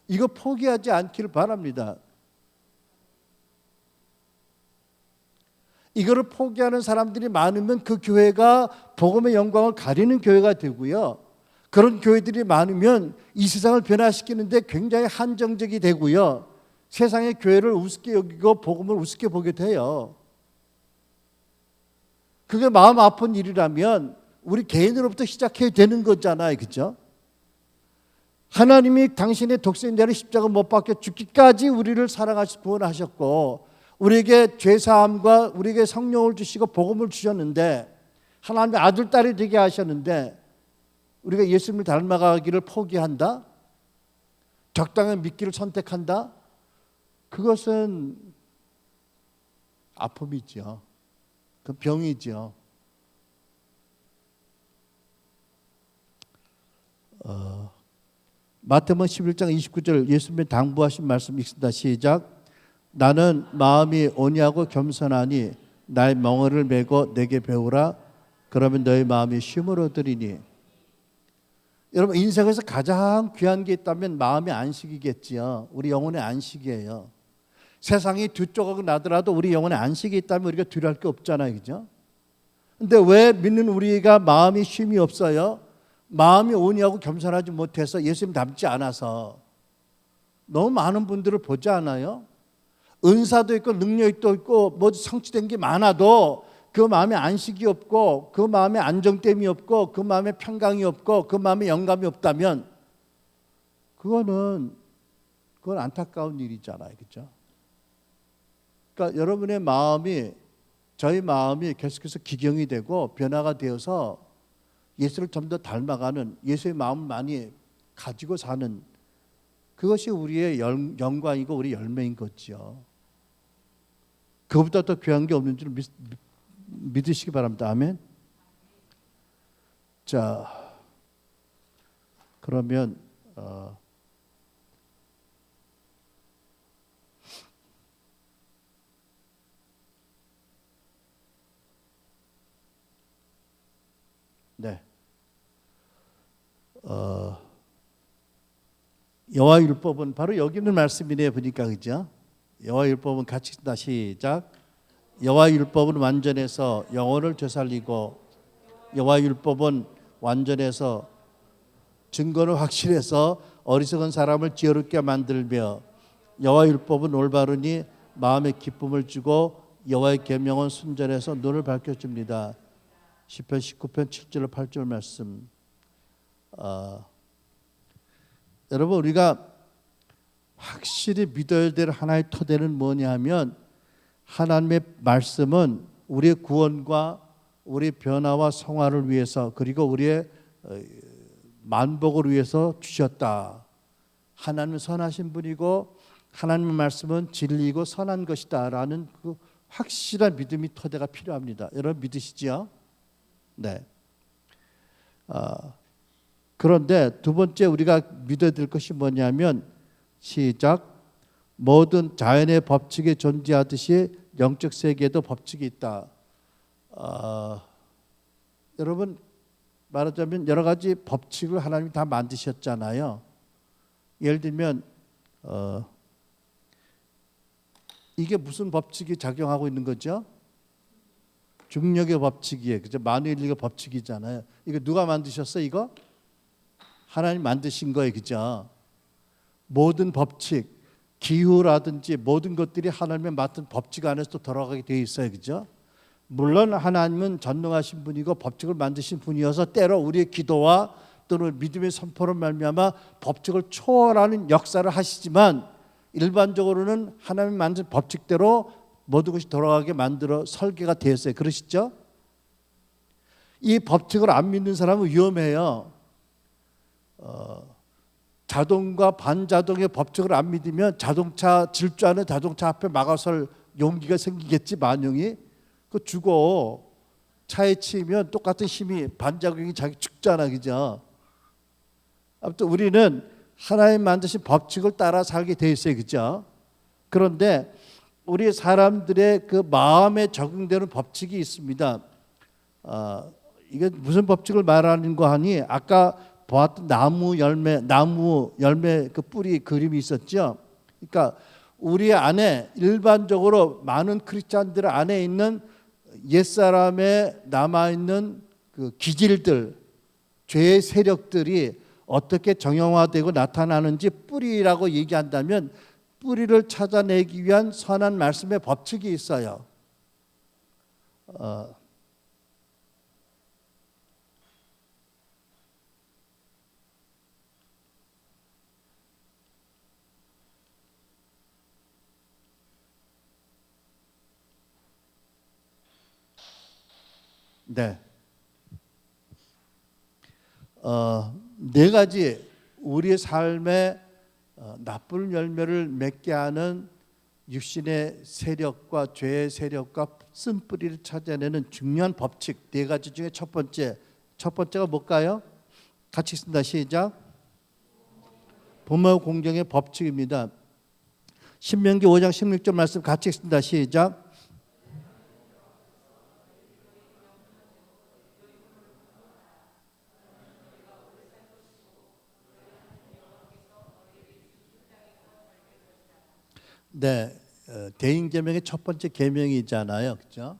이거 포기하지 않기를 바랍니다. 이거를 포기하는 사람들이 많으면 그 교회가 복음의 영광을 가리는 교회가 되고요. 그런 교회들이 많으면 이 세상을 변화시키는데 굉장히 한정적이 되고요. 세상의 교회를 우습게 여기고 복음을 우습게 보게 돼요. 그게 마음 아픈 일이라면 우리 개인으로부터 시작해야 되는 거잖아요. 그렇죠? 하나님이 당신의 독생자를 십자가 못 박혀 죽기까지 우리를 사랑하시고 구원하셨고 우리에게 죄사함과 우리에게 성령을 주시고 복음을 주셨는데 하나님의 아들 딸이 되게 하셨는데 우리가 예수님을 닮아가기를 포기한다? 적당한 믿기를 선택한다? 그것은 아픔이죠. 그 병이죠. 마태복음 11장 29절 예수님의 당부하신 말씀 읽습니다. 시작. 나는 마음이 온유하고 겸손하니 나의 멍에를 메고 내게 배우라. 그러면 너의 마음이 쉼을 얻으리니. 여러분 인생에서 가장 귀한 게 있다면 마음의 안식이겠지요. 우리 영혼의 안식이에요. 세상이 뒤쪽하고 나더라도 우리 영혼의 안식이 있다면 우리가 두려울 게 없잖아요. 그죠? 근데 왜 믿는 우리가 마음이 쉼이 없어요? 마음이 온유하고 겸손하지 못해서 예수님 닮지 않아서. 너무 많은 분들을 보지 않아요? 은사도 있고 능력도 있고 뭐 성취된 게 많아도 그 마음에 안식이 없고 그 마음에 안정됨이 없고 그 마음에 평강이 없고 그 마음에 영감이 없다면 그건 안타까운 일이잖아요. 그렇죠? 그러니까 여러분의 마음이 저희 마음이 계속해서 기경이 되고 변화가 되어서 예수를 좀 더 닮아가는 예수의 마음을 많이 가지고 사는 그것이 우리의 영광이고 우리 열매인 거죠. 그것보다 더 귀한 게 없는 줄 믿으시기 바랍니다. 아멘. 자, 그러면 네. 여호와 율법은 바로 여기 있는 말씀이네요. 보니까 그죠? 여호와 율법은 같이 읽다 시작. 여호와 율법은 완전해서 영혼을 되살리고 여호와 율법은 완전해서 증거는 확실해서 어리석은 사람을 지혜롭게 만들며 여호와 율법은 올바르니 마음에 기쁨을 주고 여호와의 계명은 순전해서 눈을 밝혀줍니다. 시편 19편 7절 8절 말씀. 여러분 우리가 확실히 믿어야 될 하나의 토대는 뭐냐 하면 하나님의 말씀은 우리의 구원과 우리의 변화와 성화를 위해서 그리고 우리의 만복을 위해서 주셨다. 하나님은 선하신 분이고 하나님의 말씀은 진리이고 선한 것이다 라는 그 확실한 믿음이 토대가 필요합니다. 여러분 믿으시죠? 네. 그런데 두 번째 우리가 믿어야 될 것이 뭐냐면 시작. 모든 자연의 법칙이 존재하듯이 영적 세계에도 법칙이 있다. 여러분 말하자면 여러 가지 법칙을 하나님이 다 만드셨잖아요. 예를 들면 이게 무슨 법칙이 작용하고 있는 거죠? 중력의 법칙이에요. 그죠? 만유인력의 법칙이잖아요. 이거 누가 만드셨어? 이거 하나님 만드신 거예요. 그죠? 모든 법칙, 기후라든지 모든 것들이 하나님의 맡은 법칙 안에서 또 돌아가게 돼 있어요. 그죠? 물론 하나님은 전능하신 분이고 법칙을 만드신 분이어서 때로 우리의 기도와 또는 믿음의 선포로 말미암아 법칙을 초월하는 역사를 하시지만 일반적으로는 하나님 만든 법칙대로 모든 것이 돌아가게 만들어 설계가 되었어요. 그러시죠? 이 법칙을 안 믿는 사람은 위험해요. 자동과 반자동의 법칙을 안 믿으면 자동차 질주하는 자동차 앞에 막아설 용기가 생기겠지. 만용이 그 죽어. 차에 치면 똑같은 힘이 반작용이 자기 죽잖아. 그죠? 아무튼 우리는 하나님 만드신 법칙을 따라 살게 돼 있어요. 그죠? 그런데 우리 사람들의 그 마음에 적용되는 법칙이 있습니다. 이게 무슨 법칙을 말하는 거 하니 아까 보았던 나무 열매 그 뿌리 그림이 있었죠. 그러니까 우리 안에 일반적으로 많은 크리스찬들 안에 있는 옛사람에 남아있는 그 기질들, 죄의 세력들이 어떻게 정형화되고 나타나는지 뿌리라고 얘기한다면 뿌리를 찾아내기 위한 선한 말씀의 법칙이 있어요. 네. 네 가지 우리의 삶에 나쁜 열매를 맺게 하는 육신의 세력과 죄의 세력과 쓴뿌리를 찾아내는 중요한 법칙 네 가지 중에 첫 번째가 뭘까요? 같이 쓴다. 시작. 부모 공경의 법칙입니다. 신명기 5장 16절 말씀 같이 쓴다. 시작. 네, 대인계명의 첫 번째 계명이잖아요, 그렇죠?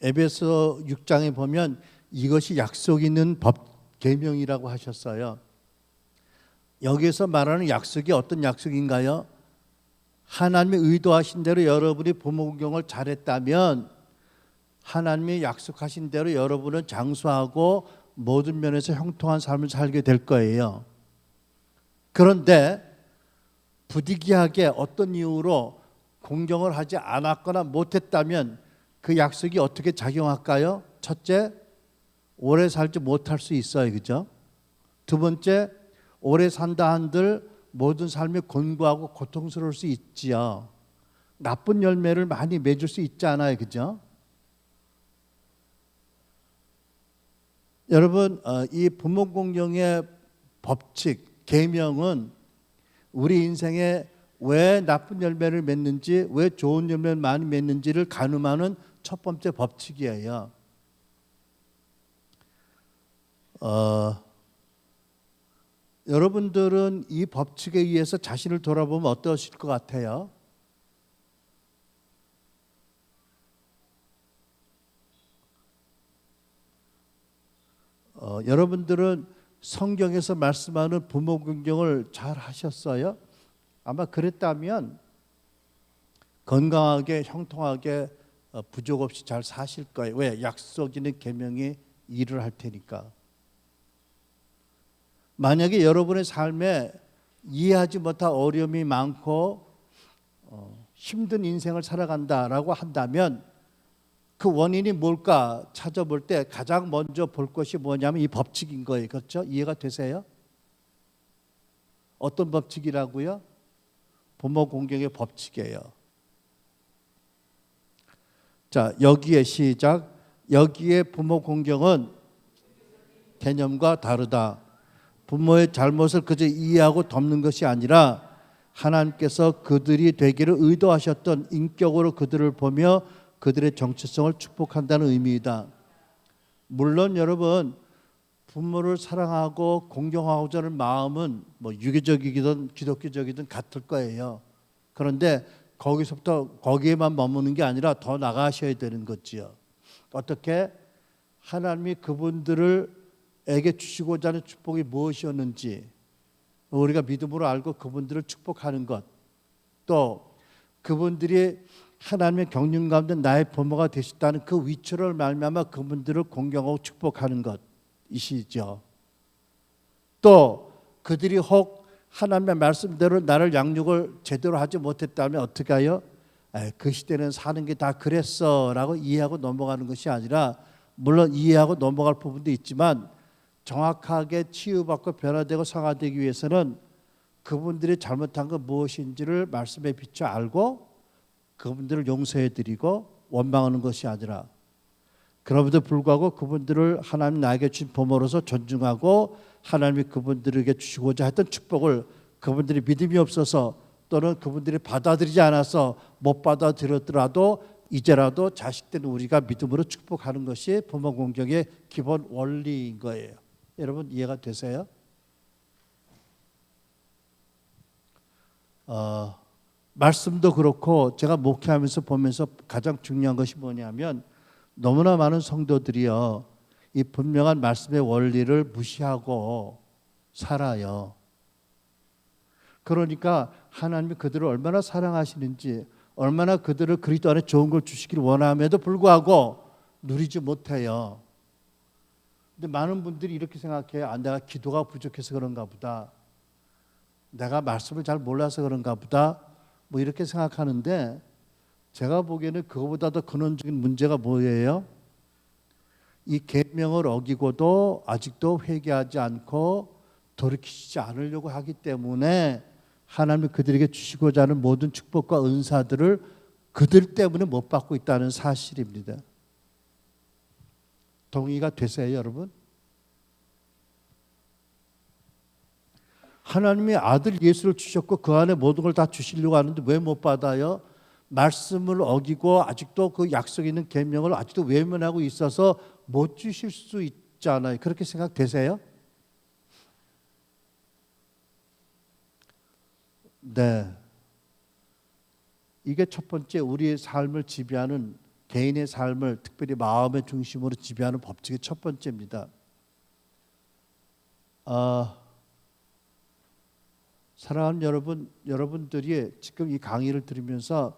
에베소 6장에 보면 이것이 약속 있는 법 계명이라고 하셨어요. 여기서 말하는 약속이 어떤 약속인가요? 하나님이 의도하신 대로 여러분이 부모 공경을 잘했다면 하나님이 약속하신 대로 여러분은 장수하고 모든 면에서 형통한 삶을 살게 될 거예요. 그런데 부득이하게 어떤 이유로 공경을 하지 않았거나 못했다면 그 약속이 어떻게 작용할까요? 첫째, 오래 살지 못할 수 있어요. 그죠? 두 번째, 오래 산다 한들 모든 삶이 곤고하고 고통스러울 수 있지요. 나쁜 열매를 많이 맺을 수 있잖아요. 그죠? 여러분, 이 부모 공경의 법칙, 계명은 우리 인생에 왜 나쁜 열매를 맺는지, 왜 좋은 열매를 많이 맺는지를 가늠하는 첫 번째 법칙이에요. 여러분들은 이 법칙에 의해서 자신을 돌아보면 어떠실 것 같아요? 여러분들은 성경에서 말씀하는 부모 공경을 잘 하셨어요? 아마 그랬다면 건강하게 형통하게 부족 없이 잘 사실 거예요. 왜? 약속 있는 계명이 일을 할 테니까. 만약에 여러분의 삶에 이해하지 못할 어려움이 많고 힘든 인생을 살아간다라고 한다면 그 원인이 뭘까 찾아볼 때 가장 먼저 볼 것이 뭐냐면 이 법칙인 거예요. 그렇죠? 이해가 되세요? 어떤 법칙이라고요? 부모 공경의 법칙이에요. 자, 여기에 시작. 여기에 부모 공경은 개념과 다르다. 부모의 잘못을 그저 이해하고 덮는 것이 아니라 하나님께서 그들이 되기를 의도하셨던 인격으로 그들을 보며 그들의 정체성을 축복한다는 의미이다. 물론 여러분, 부모를 사랑하고 공경하고자 하는 마음은 뭐 유교적이든 기독교적이든 같을 거예요. 그런데 거기서부터 거기에만 머무는 게 아니라 더 나가셔야 되는 거지요. 어떻게 하나님이 그분들에게 주시고자 하는 축복이 무엇이었는지 우리가 믿음으로 알고 그분들을 축복하는 것, 또 그분들이 하나님의 경륜 가운데 나의 부모가 되셨다는 그 위치를 말미암아 그분들을 공경하고 축복하는 것이시죠. 또 그들이 혹 하나님의 말씀대로 나를 양육을 제대로 하지 못했다면 어떻게 하여? 그 시대는 사는 게 다 그랬어 라고 이해하고 넘어가는 것이 아니라, 물론 이해하고 넘어갈 부분도 있지만 정확하게 치유받고 변화되고 성화되기 위해서는 그분들이 잘못한 건 무엇인지를 말씀에 비춰 알고 그분들을 용서해드리고 원망하는 것이 아니라, 그럼에도 불구하고 그분들을 하나님 나에게 주신 부모로서 존중하고 하나님이 그분들에게 주시고자 했던 축복을 그분들이 믿음이 없어서 또는 그분들이 받아들이지 않아서 못 받아들였더라도 이제라도 자식들은 우리가 믿음으로 축복하는 것이 부모 공경의 기본 원리인 거예요. 여러분 이해가 되세요? 말씀도 그렇고 제가 목회하면서 보면서 가장 중요한 것이 뭐냐면, 너무나 많은 성도들이요, 이 분명한 말씀의 원리를 무시하고 살아요. 그러니까 하나님이 그들을 얼마나 사랑하시는지, 얼마나 그들을 그리스도 안에 좋은 걸 주시기를 원함에도 불구하고 누리지 못해요. 근데 많은 분들이 이렇게 생각해요. 내가 기도가 부족해서 그런가 보다, 내가 말씀을 잘 몰라서 그런가 보다, 뭐 이렇게 생각하는데, 제가 보기에는 그거보다 더 근원적인 문제가 뭐예요? 이 계명을 어기고도 아직도 회개하지 않고 돌이키지 않으려고 하기 때문에 하나님이 그들에게 주시고자 하는 모든 축복과 은사들을 그들 때문에 못 받고 있다는 사실입니다. 동의가 되세요, 여러분? 하나님이 아들 예수를 주셨고 그 안에 모든 걸 다 주시려고 하는데 왜 못 받아요? 말씀을 어기고 아직도 그 약속 있는 계명을 아직도 외면하고 있어서 못 주실 수 있잖아요. 그렇게 생각되세요? 네. 이게 첫 번째 우리의 삶을 지배하는, 개인의 삶을 특별히 마음의 중심으로 지배하는 법칙의 첫 번째입니다. 사랑하는 여러분, 여러분들이 지금 이 강의를 들으면서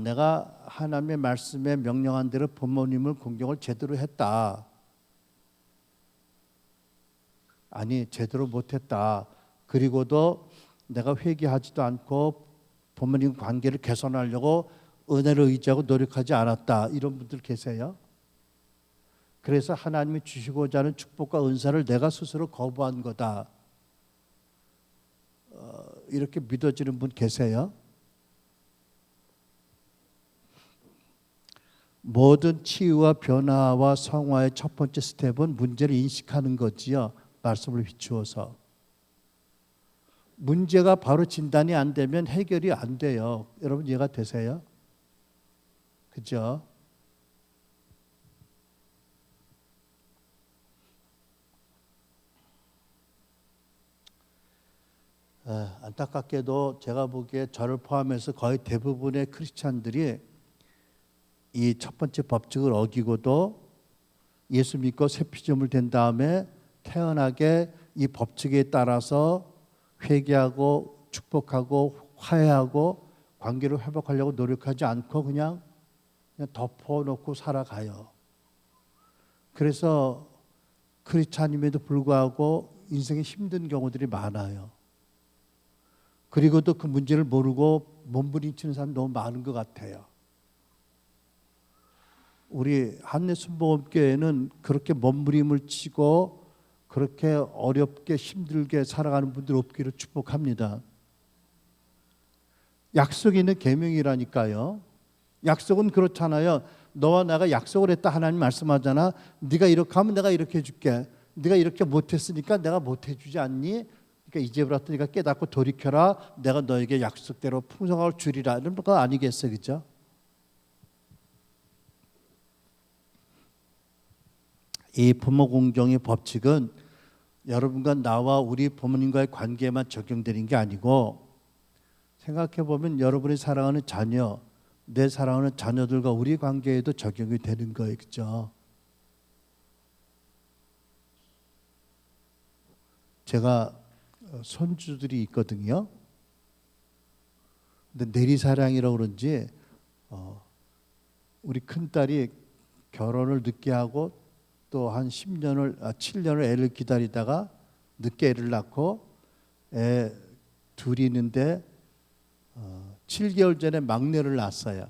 내가 하나님의 말씀에 명령한 대로 부모님을 공경을 제대로 했다, 아니 제대로 못했다, 그리고도 내가 회개하지도 않고 부모님 관계를 개선하려고 은혜를 의지하고 노력하지 않았다, 이런 분들 계세요. 그래서 하나님이 주시고자 하는 축복과 은사를 내가 스스로 거부한 거다, 이렇게 믿어지는 분 계세요. 모든 치유와 변화와 성화의 첫 번째 스텝은 문제를 인식하는 거지요. 말씀을 비추어서. 문제가 바로 진단이 안 되면 해결이 안 돼요. 여러분 이해가 되세요? 그죠? 안타깝게도 제가 보기에 저를 포함해서 거의 대부분의 크리스찬들이 이 첫 번째 법칙을 어기고도 예수 믿고 새 피조물 된 다음에 태연하게 이 법칙에 따라서 회개하고 축복하고 화해하고 관계를 회복하려고 노력하지 않고 그냥 덮어놓고 살아가요. 그래서 크리스찬임에도 불구하고 인생에 힘든 경우들이 많아요. 그리고도 그 문제를 모르고 몸부림치는 사람 너무 많은 것 같아요. 우리 한례순복음교회는 그렇게 몸부림을 치고 그렇게 어렵게 힘들게 살아가는 분들 없기를 축복합니다. 약속이 있는 계명이라니까요. 약속은 그렇잖아요. 너와 나가 약속을 했다, 하나님 말씀하잖아. 네가 이렇게 하면 내가 이렇게 해줄게. 네가 이렇게 못했으니까 내가 못해주지 않니? 그러니까 이제부터 네가 깨닫고 돌이켜라. 내가 너에게 약속대로 풍성함을 주리라. 이런 거 아니겠어요, 그죠? 이 부모 공경의 법칙은 여러분과 나와 우리 부모님과의 관계에만 적용되는 게 아니고 생각해 보면 여러분이 사랑하는 자녀, 내 사랑하는 자녀들과 우리 관계에도 적용이 되는 거예요. 그죠? 제가 손주들이 있거든요. 근데 내리사랑이라고 그런지 우리 큰딸이 결혼을 늦게 하고 또 한 7년을 애를 기다리다가 늦게 애를 낳고 애 둘이 있는데 7개월 전에 막내를 낳았어요.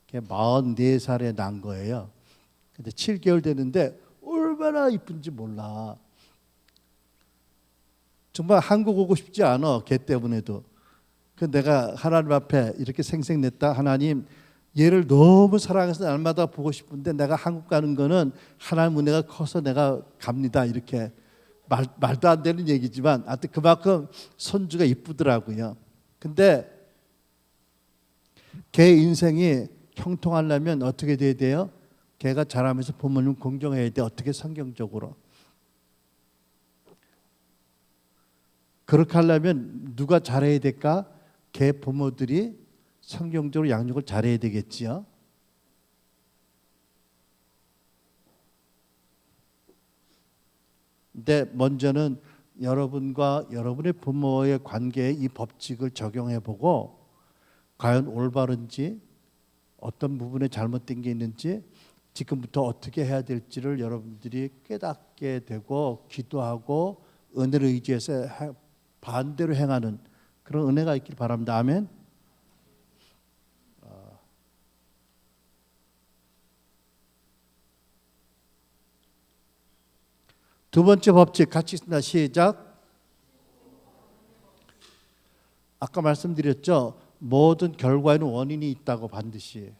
44살에 낳은 거예요. 근데 7개월 됐는데 얼마나 이쁜지 몰라. 정말 한국 오고 싶지 않아. 걔 때문에도. 그 내가 하나님 앞에 이렇게 생색냈다. 하나님, 얘를 너무 사랑해서 날마다 보고 싶은데 내가 한국 가는 거는 하나님 은혜가 커서 내가 갑니다. 이렇게 말도 안 되는 얘기지만 하여튼 그만큼 손주가 이쁘더라고요. 근데 걔 인생이 형통하려면 어떻게 돼야 돼요? 걔가 자라면서 부모님 공경해야 돼. 어떻게? 성경적으로. 그렇게 하려면 누가 잘해야 될까? 걔 부모들이 성경적으로 양육을 잘해야 되겠지요. 근데 먼저는 여러분과 여러분의 부모의 관계에 이 법칙을 적용해보고 과연 올바른지, 어떤 부분에 잘못된 게 있는지, 지금부터 어떻게 해야 될지를 여러분들이 깨닫게 되고 기도하고 은혜를 의지해서 반대로 행하는 그런 은혜가 있길 바랍니다. 아멘. 두 번째 법칙 같이 있습니다. 시작. 아까 말씀드렸죠. 모든 결과에는 원인이 있다고. 반드시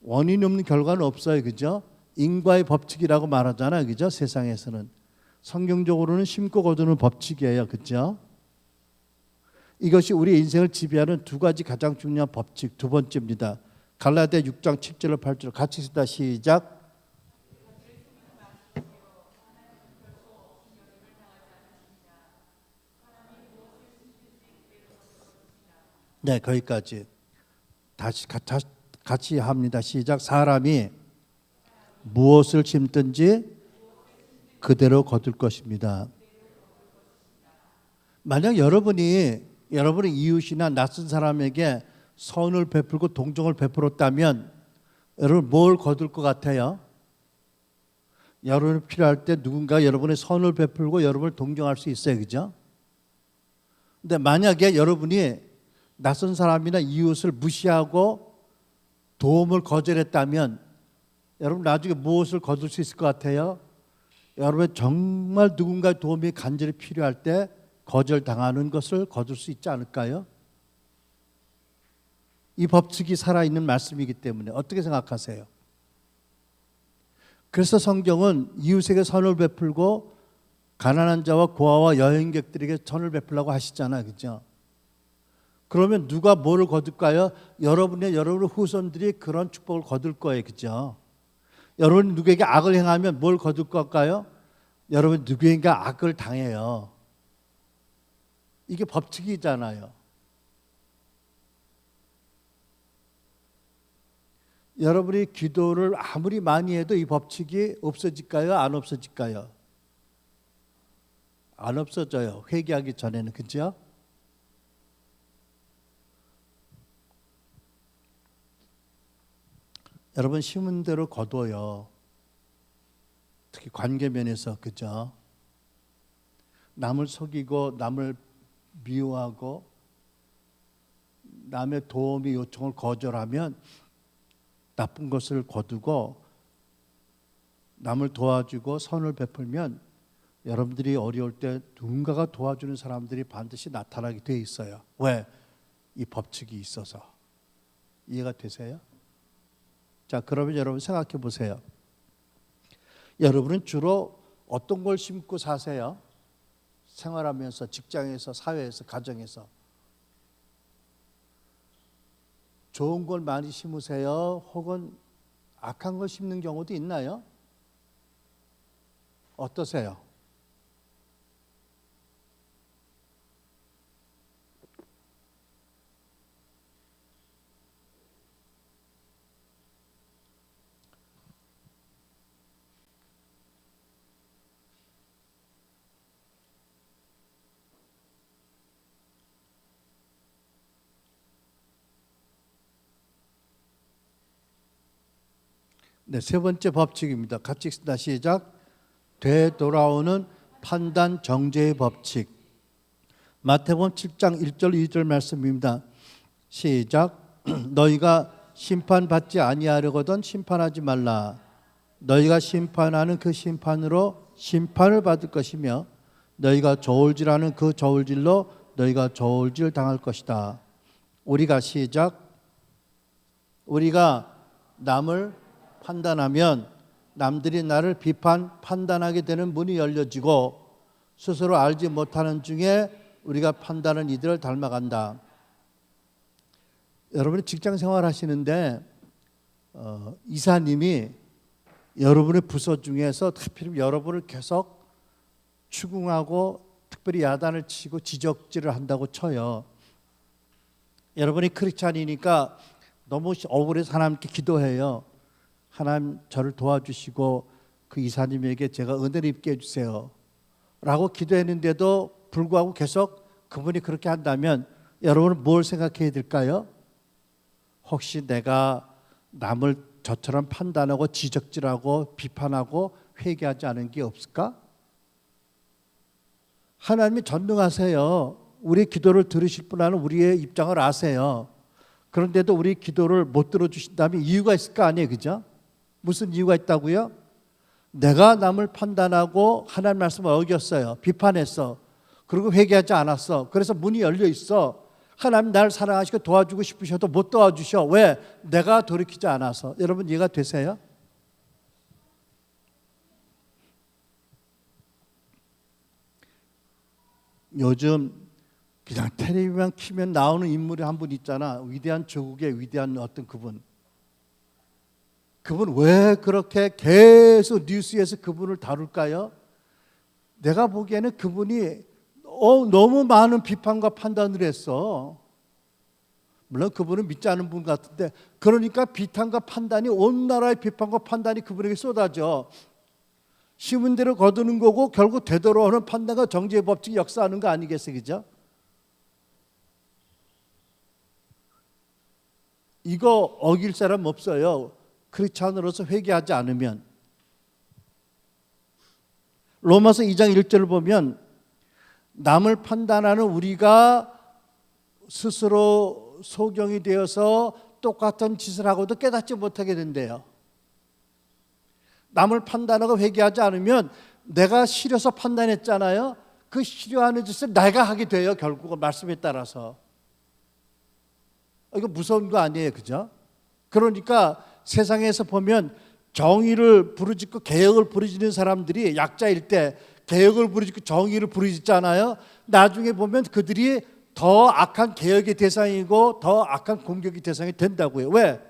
원인이 없는 결과는 없어요. 그죠? 인과의 법칙이라고 말하잖아요. 그죠? 세상에서는 성경적으로는 심고 거두는 법칙이에요. 그죠? 이것이 우리 인생을 지배하는 두 가지 가장 중요한 법칙. 두 번째입니다. 갈라디아 6장 7절로 8절 같이 있습니다. 시작. 네, 거기까지 다시 같이 합니다. 시작. 사람이 무엇을 심든지 그대로 거둘 것입니다. 만약 여러분이 여러분의 이웃이나 낯선 사람에게 선을 베풀고 동정을 베풀었다면 여러분 뭘 거둘 것 같아요? 여러분이 필요할 때 누군가 여러분의 선을 베풀고 여러분을 동정할 수 있어요. 그죠? 근데 만약에 여러분이 낯선 사람이나 이웃을 무시하고 도움을 거절했다면 여러분 나중에 무엇을 거둘 수 있을 것 같아요? 여러분 정말 누군가의 도움이 간절히 필요할 때 거절당하는 것을 거둘 수 있지 않을까요? 이 법칙이 살아있는 말씀이기 때문에 어떻게 생각하세요? 그래서 성경은 이웃에게 선을 베풀고 가난한 자와 고아와 여행객들에게 선을 베풀라고 하시잖아요. 그죠? 그러면 누가 뭐를 거둘까요? 여러분의 후손들이 그런 축복을 거둘 거예요. 그죠? 여러분이 누구에게 악을 행하면 뭘 거둘 걸까요? 여러분 누구에게 악을 당해요. 이게 법칙이잖아요. 여러분이 기도를 아무리 많이 해도 이 법칙이 없어질까요? 안 없어질까요? 안 없어져요. 회개하기 전에는. 그죠? 여러분 심은 대로 거둬요. 특히 관계 면에서. 그죠? 남을 속이고 남을 미워하고 남의 도움이 요청을 거절하면 나쁜 것을 거두고 남을 도와주고 선을 베풀면 여러분들이 어려울 때 누군가가 도와주는 사람들이 반드시 나타나게 돼 있어요. 왜? 이 법칙이 있어서. 이해가 되세요? 자, 그러면 여러분 생각해 보세요. 여러분은 주로 어떤 걸 심고 사세요? 생활하면서, 직장에서, 사회에서, 가정에서. 좋은 걸 많이 심으세요? 혹은 악한 걸 심는 경우도 있나요? 어떠세요? 네, 세 번째 법칙입니다. 같이 읽습니다. 시작. 되돌아오는 판단 정죄의 법칙. 마태복음 7장 1절 2절 말씀입니다. 시작. 너희가 심판받지 아니하려거든 심판하지 말라. 너희가 심판하는 그 심판으로 심판을 받을 것이며 너희가 저울질하는 그 저울질로 너희가 저울질 당할 것이다. 우리가 시작. 우리가 남을 판단하면 남들이 나를 판단하게 되는 문이 열려지고 스스로 알지 못하는 중에 우리가 판단하는 이들을 닮아간다. 여러분이 직장 생활 하시는데 이사님이 여러분의 부서 중에서 하필 여러분을 계속 추궁하고 특별히 야단을 치고 지적질을 한다고 쳐요. 여러분이 크리스찬이니까 너무 억울해서 하나님께 기도해요. 하나님 저를 도와주시고 그 이사님에게 제가 은혜를 입게 해주세요 라고 기도했는데도 불구하고 계속 그분이 그렇게 한다면 여러분은 뭘 생각해야 될까요? 혹시 내가 남을 저처럼 판단하고 지적질하고 비판하고 회개하지 않은 게 없을까? 하나님이 전능하세요. 우리의 기도를 들으실 분 안은 우리의 입장을 아세요. 그런데도 우리 기도를 못 들어주신다면 이유가 있을 거 아니에요, 그죠? 무슨 이유가 있다고요? 내가 남을 판단하고 하나님 말씀을 어겼어요. 비판했어. 그리고 회개하지 않았어. 그래서 문이 열려 있어. 하나님 나를 사랑하시고 도와주고 싶으셔도 못 도와주셔. 왜? 내가 돌이키지 않아서. 여러분 이해가 되세요? 요즘 그냥 텔레비만 키면 나오는 인물이 한 분 있잖아. 위대한 조국의 위대한 어떤 그분. 그분 왜 그렇게 계속 뉴스에서 그분을 다룰까요? 내가 보기에는 그분이 너무 많은 비판과 판단을 했어. 물론 그분은 믿지 않는 분 같은데, 그러니까 비판과 판단이 온 나라의 비판과 판단이 그분에게 쏟아져. 심은 대로 거두는 거고 결국 되돌아오는 판단과 정죄의 법칙이 역사하는 거 아니겠어요, 그죠? 이거 어길 사람 없어요. 크리스찬으로서 회개하지 않으면. 로마서 2장 1절을 보면 남을 판단하는 우리가 스스로 소경이 되어서 똑같은 짓을 하고도 깨닫지 못하게 된대요. 남을 판단하고 회개하지 않으면 내가 싫어서 판단했잖아요. 그 싫어하는 짓을 내가 하게 돼요. 결국은 말씀에 따라서. 이거 무서운 거 아니에요, 그죠? 그러니까 세상에서 보면 정의를 부르짖고 개혁을 부르짖는 사람들이 약자일 때 개혁을 부르짖고 정의를 부르짖잖아요. 나중에 보면 그들이 더 악한 개혁의 대상이고 더 악한 공격의 대상이 된다고요. 왜?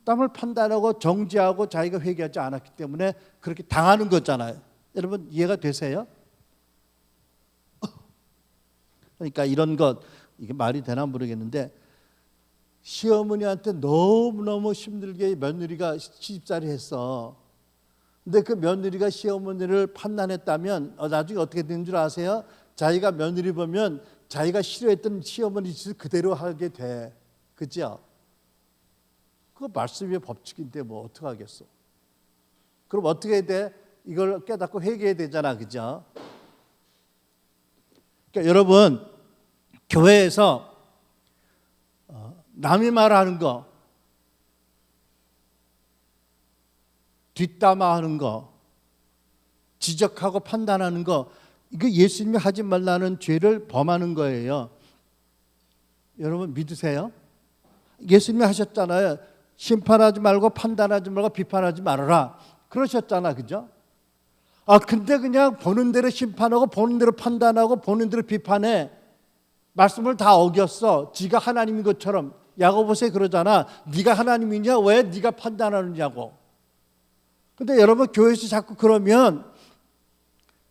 남을 판단하고 정죄하고 자기가 회개하지 않았기 때문에 그렇게 당하는 거잖아요. 여러분 이해가 되세요? 그러니까 이런 것, 이게 말이 되나 모르겠는데, 시어머니한테 너무너무 힘들게 며느리가 시집살이 했어. 근데 그 며느리가 시어머니를 판단했다면 나중에 어떻게 되는 줄 아세요? 자기가 며느리 보면 자기가 싫어했던 시어머니 짓을 그대로 하게 돼. 그죠? 그거 말씀의 법칙인데 뭐 어떡하겠어. 그럼 어떻게 해야 돼? 이걸 깨닫고 회개해야 되잖아, 그죠? 그러니까 여러분, 교회에서 남이 말하는 거, 뒷담화하는 거, 지적하고 판단하는 거, 이거 예수님이 하지 말라는 죄를 범하는 거예요. 여러분 믿으세요? 예수님이 하셨잖아요. 심판하지 말고 판단하지 말고 비판하지 말아라. 그러셨잖아, 그죠? 근데 그냥 보는 대로 심판하고 보는 대로 판단하고 보는 대로 비판해. 말씀을 다 어겼어. 지가 하나님인 것처럼. 야고보서에 그러잖아. 네가 하나님이냐? 왜 네가 판단하느냐고. 근데 여러분 교회에서 자꾸 그러면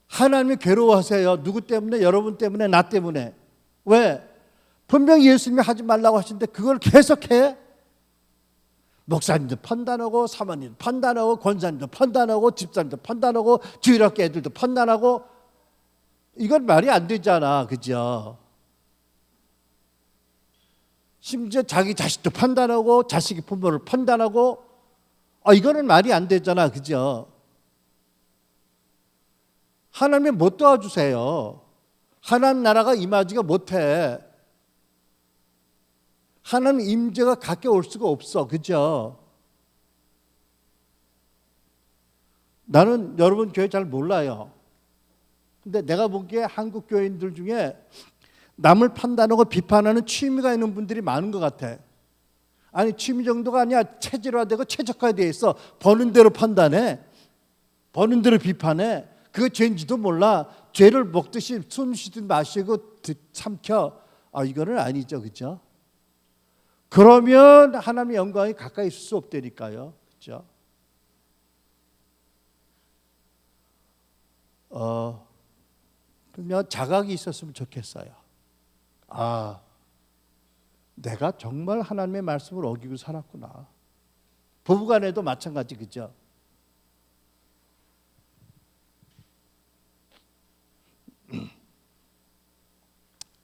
하나님이 괴로워하세요. 누구 때문에? 여러분 때문에, 나 때문에. 왜? 분명히 예수님이 하지 말라고 하시는데 그걸 계속해. 목사님도 판단하고, 사모님도 판단하고, 권사님도 판단하고, 집사님도 판단하고, 주일학교 애들도 판단하고. 이건 말이 안 되잖아, 그죠? 심지어 자기 자식도 판단하고, 자식이 부모를 판단하고. 이거는 말이 안 되잖아, 그죠? 하나님이 못 도와주세요. 하나님 나라가 임하지가 못해. 하나님 임재가 가까이 올 수가 없어, 그죠? 나는 여러분 교회 잘 몰라요. 근데 내가 보기에 한국 교인들 중에 남을 판단하고 비판하는 취미가 있는 분들이 많은 것 같아. 아니, 취미 정도가 아니야. 체질화되고 최적화되어 있어. 버는 대로 판단해. 버는 대로 비판해. 그거 죄인지도 몰라. 죄를 먹듯이 숨 쉬듯 마시고 삼켜. 이거는 아니죠, 그죠? 그러면 하나님의 영광이 가까이 있을 수 없다니까요, 그죠? 그러면 자각이 있었으면 좋겠어요. 내가 정말 하나님의 말씀을 어기고 살았구나. 부부간에도 마찬가지, 그죠?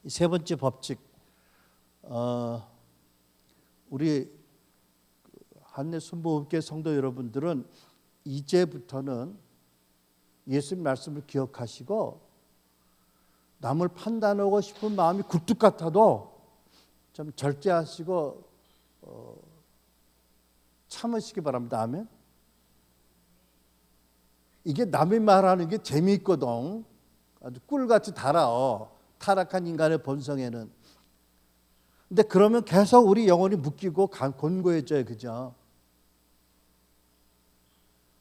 세 번째 법칙, 우리 한내 순복음교회 성도 여러분들은 이제부터는 예수님 말씀을 기억하시고 남을 판단하고 싶은 마음이 굴뚝 같아도 좀 절제하시고 참으시기 바랍니다. 아멘. 이게 남이 말하는 게 재미있거든. 아주 꿀같이 달아. 타락한 인간의 본성에는. 근데 그러면 계속 우리 영혼이 묶이고 곤고해져요, 그죠?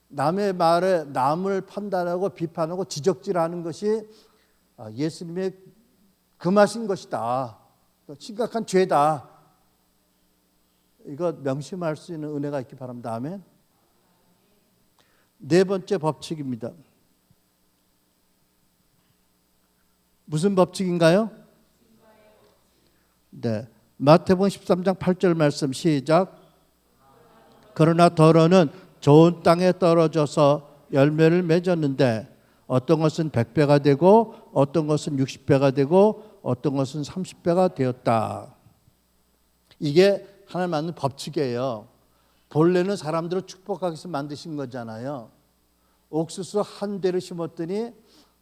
남의 말에 남을 판단하고 비판하고 지적질하는 것이 예수님의 금하신 것이다. 심각한 죄다. 이거 명심할 수 있는 은혜가 있기 바랍니다. 아멘. 네 번째 법칙입니다. 무슨 법칙인가요? 네, 마태복음 13장 8절 말씀 시작. 그러나 더러는 좋은 땅에 떨어져서 열매를 맺었는데 어떤 것은 100배가 되고 어떤 것은 60배가 되고 어떤 것은 30배가 되었다. 이게 하나님 만든 법칙이에요. 본래는 사람들을 축복하기 위해서 만드신 거잖아요. 옥수수 한 대를 심었더니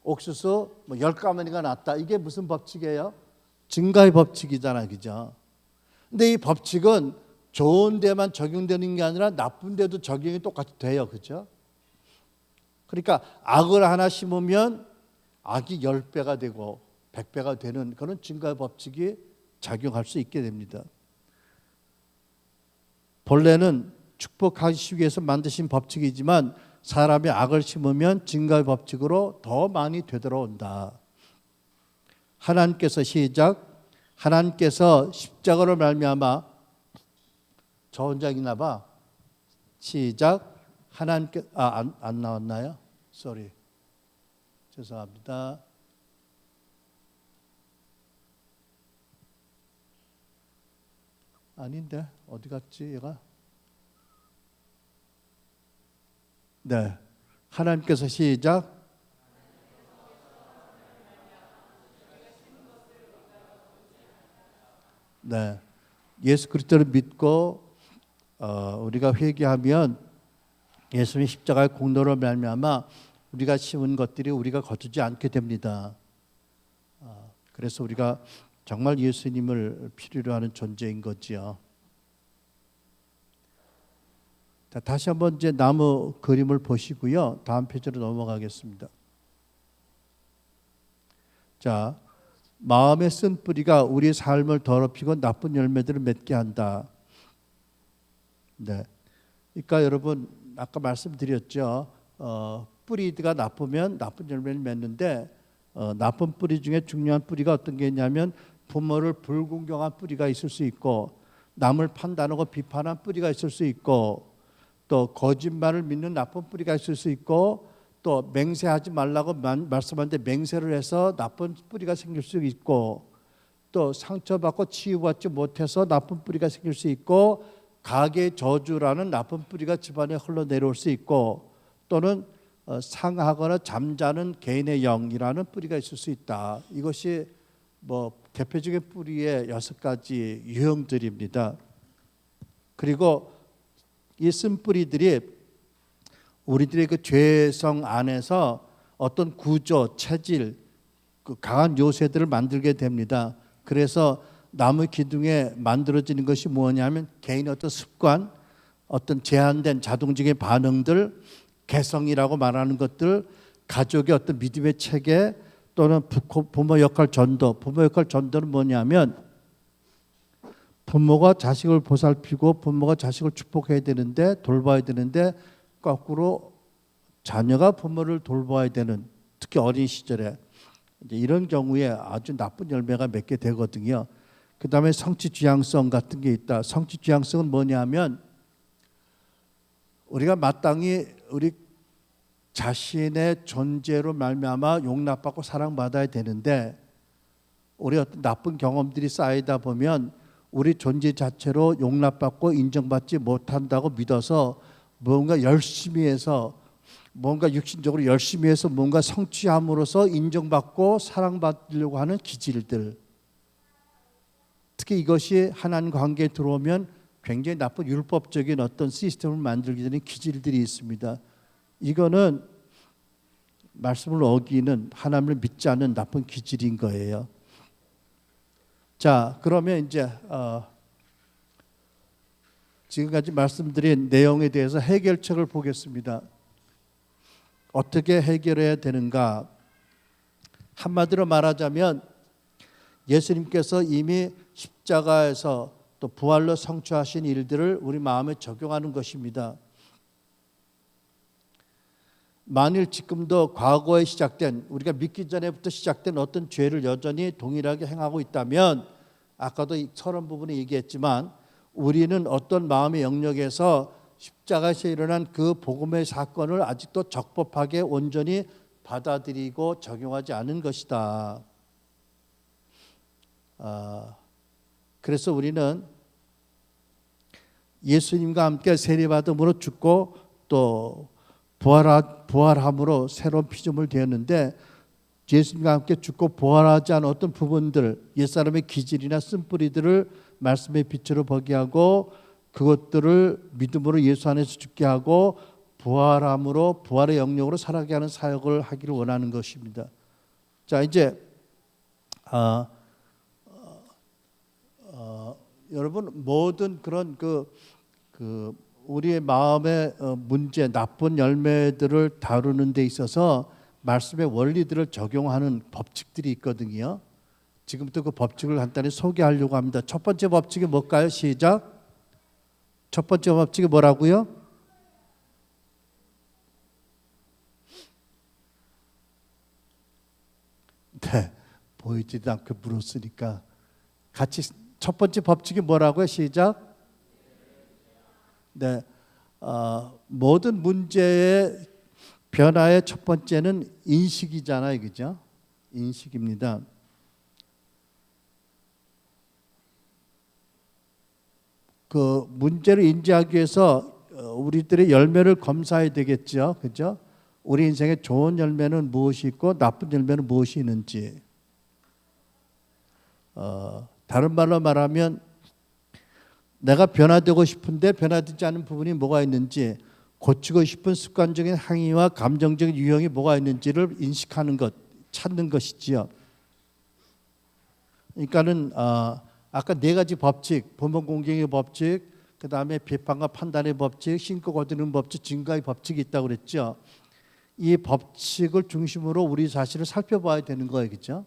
옥수수 10가마니가 났다. 이게 무슨 법칙이에요? 증가의 법칙이잖아, 그죠? 근데 이 법칙은 좋은 데만 적용되는 게 아니라 나쁜 데도 적용이 똑같이 돼요, 그죠? 그러니까 악을 하나 심으면 악이 10배가 되고 100배가 되는 그런 증가의 법칙이 작용할 수 있게 됩니다. 본래는 축복하시기 위해서 만드신 법칙이지만 사람이 악을 심으면 증가의 법칙으로 더 많이 되돌아온다. 하나님께서 시작. 하나님께서 십자가로 말미암아 저 혼자 있나 봐. 시작. 하나님께 안 나왔나요? 쏘리. 죄송합니다. 아닌데 어디 갔지 얘가? 네, 하나님께서 시작. 네, 예수 그리스도를 믿고 우리가 회개하면 예수님의 십자가의 공로로 말미암아 우리가 심은 것들이 우리가 거두지 않게 됩니다. 그래서 우리가 정말 예수님을 필요로 하는 존재인 거지요. 자, 다시 한번 이제 나무 그림을 보시고요. 다음 페이지로 넘어가겠습니다. 자, 마음의 쓴 뿌리가 우리 삶을 더럽히고 나쁜 열매들을 맺게 한다. 네, 그러니까 여러분 아까 말씀드렸죠. 뿌리가 나쁘면 나쁜 열매를 맺는데 나쁜 뿌리 중에 중요한 뿌리가 어떤 게 있냐면 부모를 불공경한 뿌리가 있을 수 있고 남을 판단하고 비판한 뿌리가 있을 수 있고 또 거짓말을 믿는 나쁜 뿌리가 있을 수 있고 또 맹세하지 말라고 말씀하는데 맹세를 해서 나쁜 뿌리가 생길 수 있고 또 상처받고 치유받지 못해서 나쁜 뿌리가 생길 수 있고 가계 저주라는 나쁜 뿌리가 집안에 흘러내려올 수 있고 또는 상하거나 잠자는 개인의 영이라는 뿌리가 있을 수 있다. 이것이 대표적인 뿌리의 6가지 유형들입니다. 그리고 이 쓴뿌리들이 우리들의 그 죄성 안에서 어떤 구조, 체질, 그 강한 요새들을 만들게 됩니다. 그래서 나무 기둥에 만들어지는 것이 뭐냐면 개인의 어떤 습관, 어떤 제한된 자동적인 반응들, 개성이라고 말하는 것들, 가족의 어떤 믿음의 체계 또는 부모 역할 전도. 부모 역할 전도는 뭐냐면 부모가 자식을 보살피고 부모가 자식을 축복해야 되는데 돌봐야 되는데 거꾸로 자녀가 부모를 돌봐야 되는, 특히 어린 시절에 이제 이런 경우에 아주 나쁜 열매가 맺게 되거든요. 그 다음에 성취 지향성 같은 게 있다. 성취 지향성은 뭐냐면 우리가 마땅히 우리 자신의 존재로 말미암아 용납받고 사랑받아야 되는데 우리 어떤 나쁜 경험들이 쌓이다 보면 우리 존재 자체로 용납받고 인정받지 못한다고 믿어서 뭔가 열심히 해서 뭔가 육신적으로 열심히 해서 뭔가 성취함으로써 인정받고 사랑받으려고 하는 기질들, 특히 이것이 하나님 관계에 들어오면 굉장히 나쁜 율법적인 어떤 시스템을 만들게 되는 기질들이 있습니다. 이거는 말씀을 어기는, 하나님을 믿지 않는 나쁜 기질인 거예요. 자, 그러면 이제 지금까지 말씀드린 내용에 대해서 해결책을 보겠습니다. 어떻게 해결해야 되는가? 한마디로 말하자면 예수님께서 이미 십자가에서 또 부활로 성취하신 일들을 우리 마음에 적용하는 것입니다. 만일 지금도 과거에 시작된, 우리가 믿기 전에부터 시작된 어떤 죄를 여전히 동일하게 행하고 있다면, 아까도 서론 부분에 얘기했지만 우리는 어떤 마음의 영역에서 십자가에서 일어난 그 복음의 사건을 아직도 적법하게 온전히 받아들이고 적용하지 않은 것이다. 그래서 우리는 예수님과 함께 세례받음으로 죽고 또 부활함으로 새로운 피조물 되었는데, 예수님과 함께 죽고 부활하지 않은 어떤 부분들, 옛사람의 기질이나 쓴뿌리들을 말씀의 빛으로 보게 하고 그것들을 믿음으로 예수 안에서 죽게 하고 부활함으로 부활의 영역으로 살아가게 하는 사역을 하기를 원하는 것입니다. 자, 이제 여러분, 모든 그런 우리의 마음의 문제, 나쁜 열매들을 다루는 데 있어서 말씀의 원리들을 적용하는 법칙들이 있거든요. 지금부터 그 법칙을 간단히 소개하려고 합니다. 첫 번째 법칙이 뭘까요? 시작. 첫 번째 법칙이 뭐라고요? 네, 보이지도 않게 물었으니까 같이. 첫 번째 법칙이 뭐라고요? 시작. 네, 모든 문제의 변화의 첫 번째는 인식이잖아요, 그죠? 인식입니다. 그 문제를 인지하기 위해서 우리들의 열매를 검사해야 되겠죠, 그죠? 우리 인생에 좋은 열매는 무엇이 있고 나쁜 열매는 무엇이 있는지. 다른 말로 말하면 내가 변화되고 싶은데 변화되지 않은 부분이 뭐가 있는지, 고치고 싶은 습관적인 행위와 감정적인 유형이 뭐가 있는지를 인식하는 것, 찾는 것이지요. 그러니까는 아까 네 가지 법칙, 본문 공경의 법칙, 그 다음에 비판과 판단의 법칙, 신고 거두는 법칙, 증거의 법칙이 있다고 그랬죠. 이 법칙을 중심으로 우리 자신을 살펴봐야 되는 거예요, 그렇죠?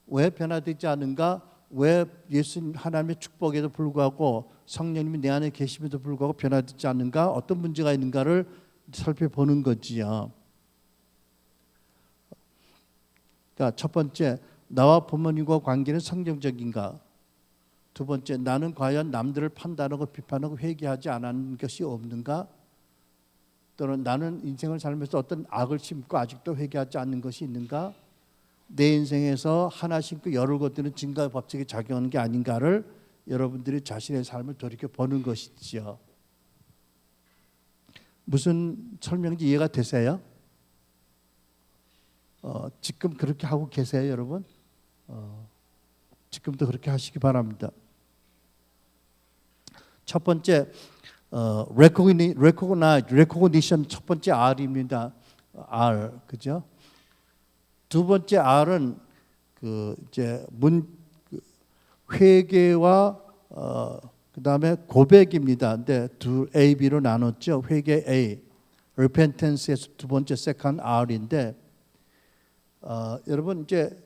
왜 변화되지 않은가? 왜 예수님 하나님의 축복에도 불구하고 성령님이 내 안에 계심에도 불구하고 변화되지 않는가? 어떤 문제가 있는가를 살펴보는 거지요. 그러니까 첫 번째, 나와 부모님과 관계는 성경적인가? 두 번째, 나는 과연 남들을 판단하고 비판하고 회개하지 않은 것이 없는가? 또는 나는 인생을 살면서 어떤 악을 심고 아직도 회개하지 않는 것이 있는가? 내 인생에서 하나 심고 열을 거두는 증가의 법칙이 작용하는 게 아닌가를 여러분들이 자신의 삶을 돌이켜 보는 것이지요. 무슨 설명인지 이해가 되세요? 지금 그렇게 하고 계세요, 여러분? 지금도 그렇게 하시기 바랍니다. 첫 번째 recognition 첫 번째 R입니다. R 그죠? 두 번째 R은 이제 회개와 그다음에 고백입니다. 근데 A, B로 나눴죠. 회개 A, repentance에서 두 번째 second R인데 여러분 이제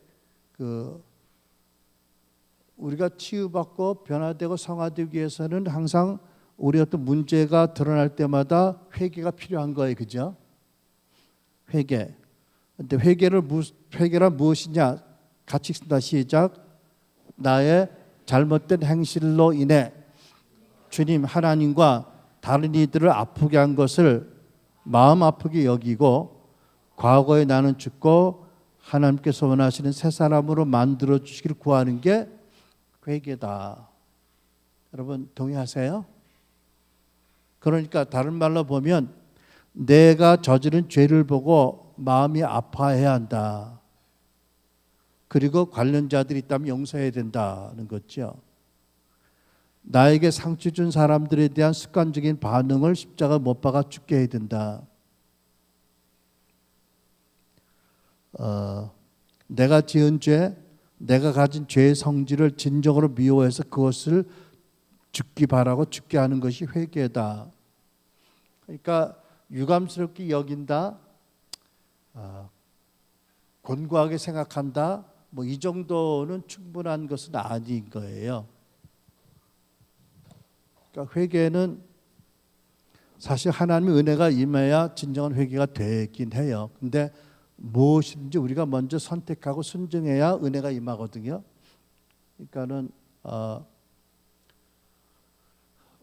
우리가 치유받고 변화되고 성화되기 위해서는 항상 우리 어떤 문제가 드러날 때마다 회개가 필요한 거예요, 그죠? 회개. 근데 회개란 무엇이냐? 같이 읽습니다. 시작. 나의 잘못된 행실로 인해 주님 하나님과 다른 이들을 아프게 한 것을 마음 아프게 여기고 과거에 나는 죽고 하나님께서 원하시는 새 사람으로 만들어 주시기를 구하는 게 회개다. 여러분 동의하세요? 그러니까 다른 말로 보면 내가 저지른 죄를 보고 마음이 아파해야 한다. 그리고 관련자들이 있다면 용서해야 된다는 거죠. 나에게 상처 준 사람들에 대한 습관적인 반응을 십자가 못 박아 죽게 해야 된다. 내가 지은 죄, 내가 가진 죄의 성질을 진정으로 미워해서 그것을 죽기 바라고 죽게 하는 것이 회개다. 그러니까 유감스럽게 여긴다, 곤고하게 생각한다, 뭐 이 정도는 충분한 것은 아닌 거예요. 그러니까 회개는 사실 하나님의 은혜가 임해야 진정한 회개가 되긴 해요. 근데 무엇인지 우리가 먼저 선택하고 순종해야 은혜가 임하거든요. 그러니까는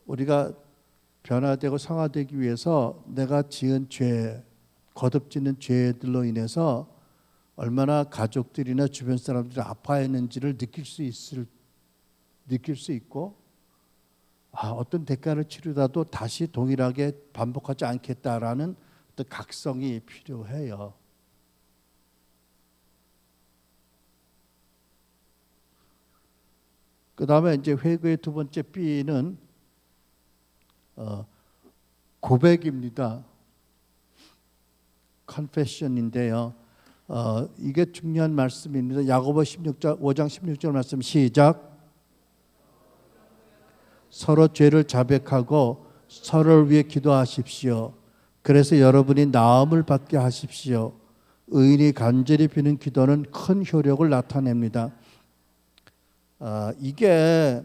우리가 변화되고 성화되기 위해서 내가 지은 죄, 거듭지는 죄들로 인해서 얼마나 가족들이나 주변 사람들이 아파했는지를 느낄 수 있고 어떤 대가를 치르다도 다시 동일하게 반복하지 않겠다라는 어떤 각성이 필요해요. 그 다음에 이제 회개의 두 번째 B는 고백입니다. confession인데요. 이게 중요한 말씀입니다. 야고보 5장 16절 말씀 시작. 서로 죄를 자백하고 서로를 위해 기도하십시오. 그래서 여러분이 나음을 받게 하십시오. 의인이 간절히 비는 기도는 큰 효력을 나타냅니다. 이게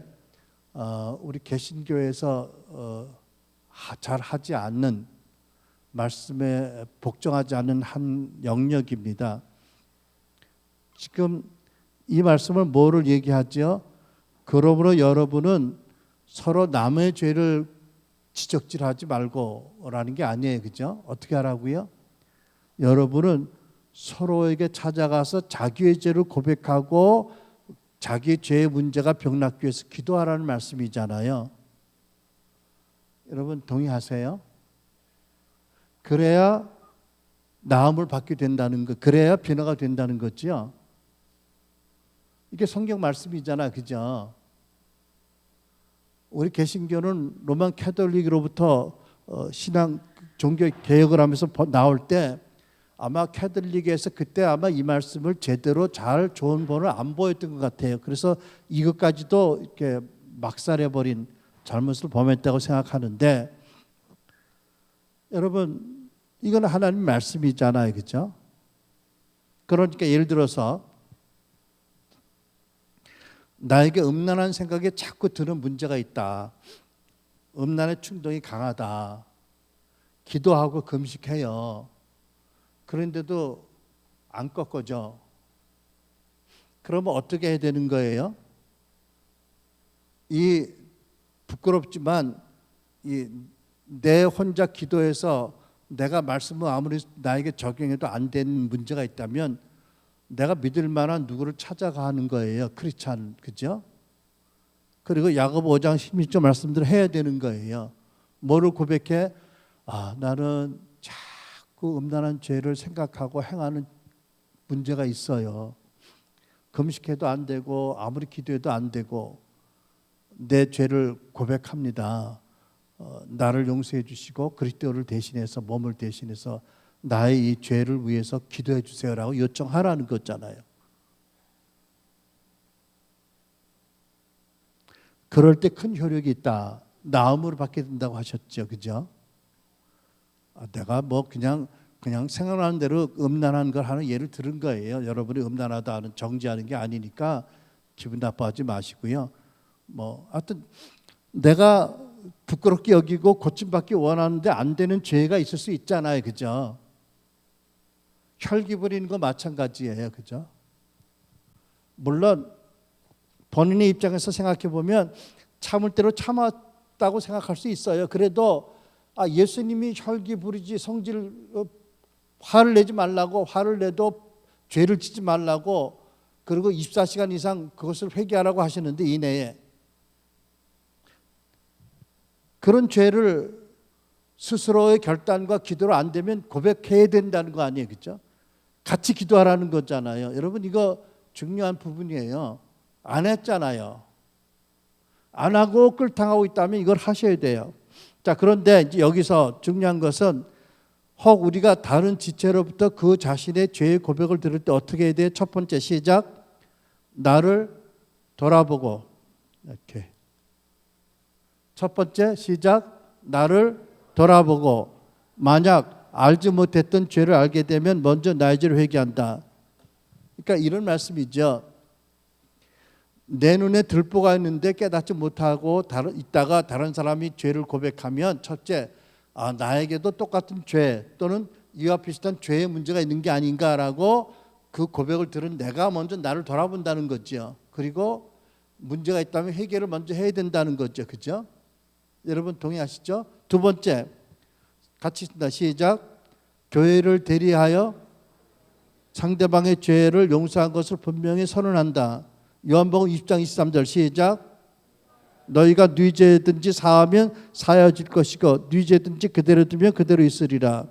우리 개신교에서 잘 하지 않는, 말씀에 복종하지 않는 한 영역입니다. 지금 이 말씀을 뭐를 얘기하죠? 그러므로 여러분은 서로 남의 죄를 지적질하지 말고라는 게 아니에요, 그죠? 어떻게 하라고요? 여러분은 서로에게 찾아가서 자기의 죄를 고백하고 자기의 죄의 문제가 병낫기 위해서 기도하라는 말씀이잖아요. 여러분 동의하세요? 그래야 나음을 받게 된다는 것, 그래야 변화가 된다는 거죠. 이게 성경 말씀이잖아, 그죠? 우리 개신교는 로만 캐톨릭으로부터 신앙 종교 개혁을 하면서 나올 때 아마 캐톨릭에서 그때 아마 이 말씀을 제대로 잘 좋은 본을 안 보였던 것 같아요. 그래서 이것까지도 이렇게 막살해버린 잘못을 범했다고 생각하는데, 여러분 이건 하나님 말씀이잖아요, 그렇죠? 그러니까 예를 들어서 나에게 음란한 생각이 자꾸 드는 문제가 있다. 음란의 충동이 강하다. 기도하고 금식해요. 그런데도 안 꺾어져. 그러면 어떻게 해야 되는 거예요? 이 부끄럽지만 내 혼자 기도해서 내가 말씀을 아무리 나에게 적용해도 안 되는 문제가 있다면 내가 믿을 만한 누구를 찾아가는 거예요. 크리스찬, 그죠? 그리고 야고보 5장 16절 말씀대로 해야 되는 거예요. 뭐를 고백해? 나는 자꾸 음란한 죄를 생각하고 행하는 문제가 있어요. 금식해도 안 되고 아무리 기도해도 안 되고 내 죄를 고백합니다. 나를 용서해 주시고 그리스도를 대신해서 몸을 대신해서 나의 이 죄를 위해서 기도해 주세요라고 요청하라는 거잖아요. 그럴 때 큰 효력이 있다. 나음으로 받게 된다고 하셨죠, 그죠? 내가 뭐 그냥 생각나는 대로 음란한 걸 하는 예를 들은 거예요. 여러분이 음란하다는 정지하는 게 아니니까 기분 나빠하지 마시고요. 뭐 하여튼 내가 부끄럽게 여기고 고침받기 원하는데 안 되는 죄가 있을 수 있잖아요, 그죠? 혈기 부리는 거 마찬가지예요, 그죠? 물론 본인의 입장에서 생각해 보면 참을 대로 참았다고 생각할 수 있어요. 그래도 예수님이 혈기 부리지 성질 화를 내지 말라고, 화를 내도 죄를 짓지 말라고, 그리고 24시간 이상 그것을 회개하라고 하시는데 이내에 그런 죄를 스스로의 결단과 기도로 안 되면 고백해야 된다는 거 아니에요, 그렇죠? 같이 기도하라는 거잖아요. 여러분 이거 중요한 부분이에요. 안 했잖아요. 안 하고 끌당하고 있다면 이걸 하셔야 돼요. 자, 그런데 이제 여기서 중요한 것은 혹 우리가 다른 지체로부터 그 자신의 죄의 고백을 들을 때 어떻게 해야 돼요? 첫 번째 시작. 나를 돌아보고. 이렇게. 첫 번째 시작. 나를 돌아보고. 만약 알지 못했던 죄를 알게 되면 먼저 나의 죄를 회개한다. 그러니까 이런 말씀이죠. 내 눈에 들보가 있는데 깨닫지 못하고 있다가 다른 사람이 죄를 고백하면 첫째, 나에게도 똑같은 죄 또는 이와 비슷한 죄의 문제가 있는 게 아닌가라고 그 고백을 들은 내가 먼저 나를 돌아본다는 거죠. 그리고 문제가 있다면 해결을 먼저 해야 된다는 거죠. 그죠? 여러분 동의하시죠? 두 번째, 같이 있습니다. 시작. 교회를 대리하여 상대방의 죄를 용서한 것을 분명히 선언한다. 요한복음 20장 23절 시작. 너희가 네 죄든지 사하면 사하여질 것이고 네 죄든지 그대로 두면 그대로 있으리라.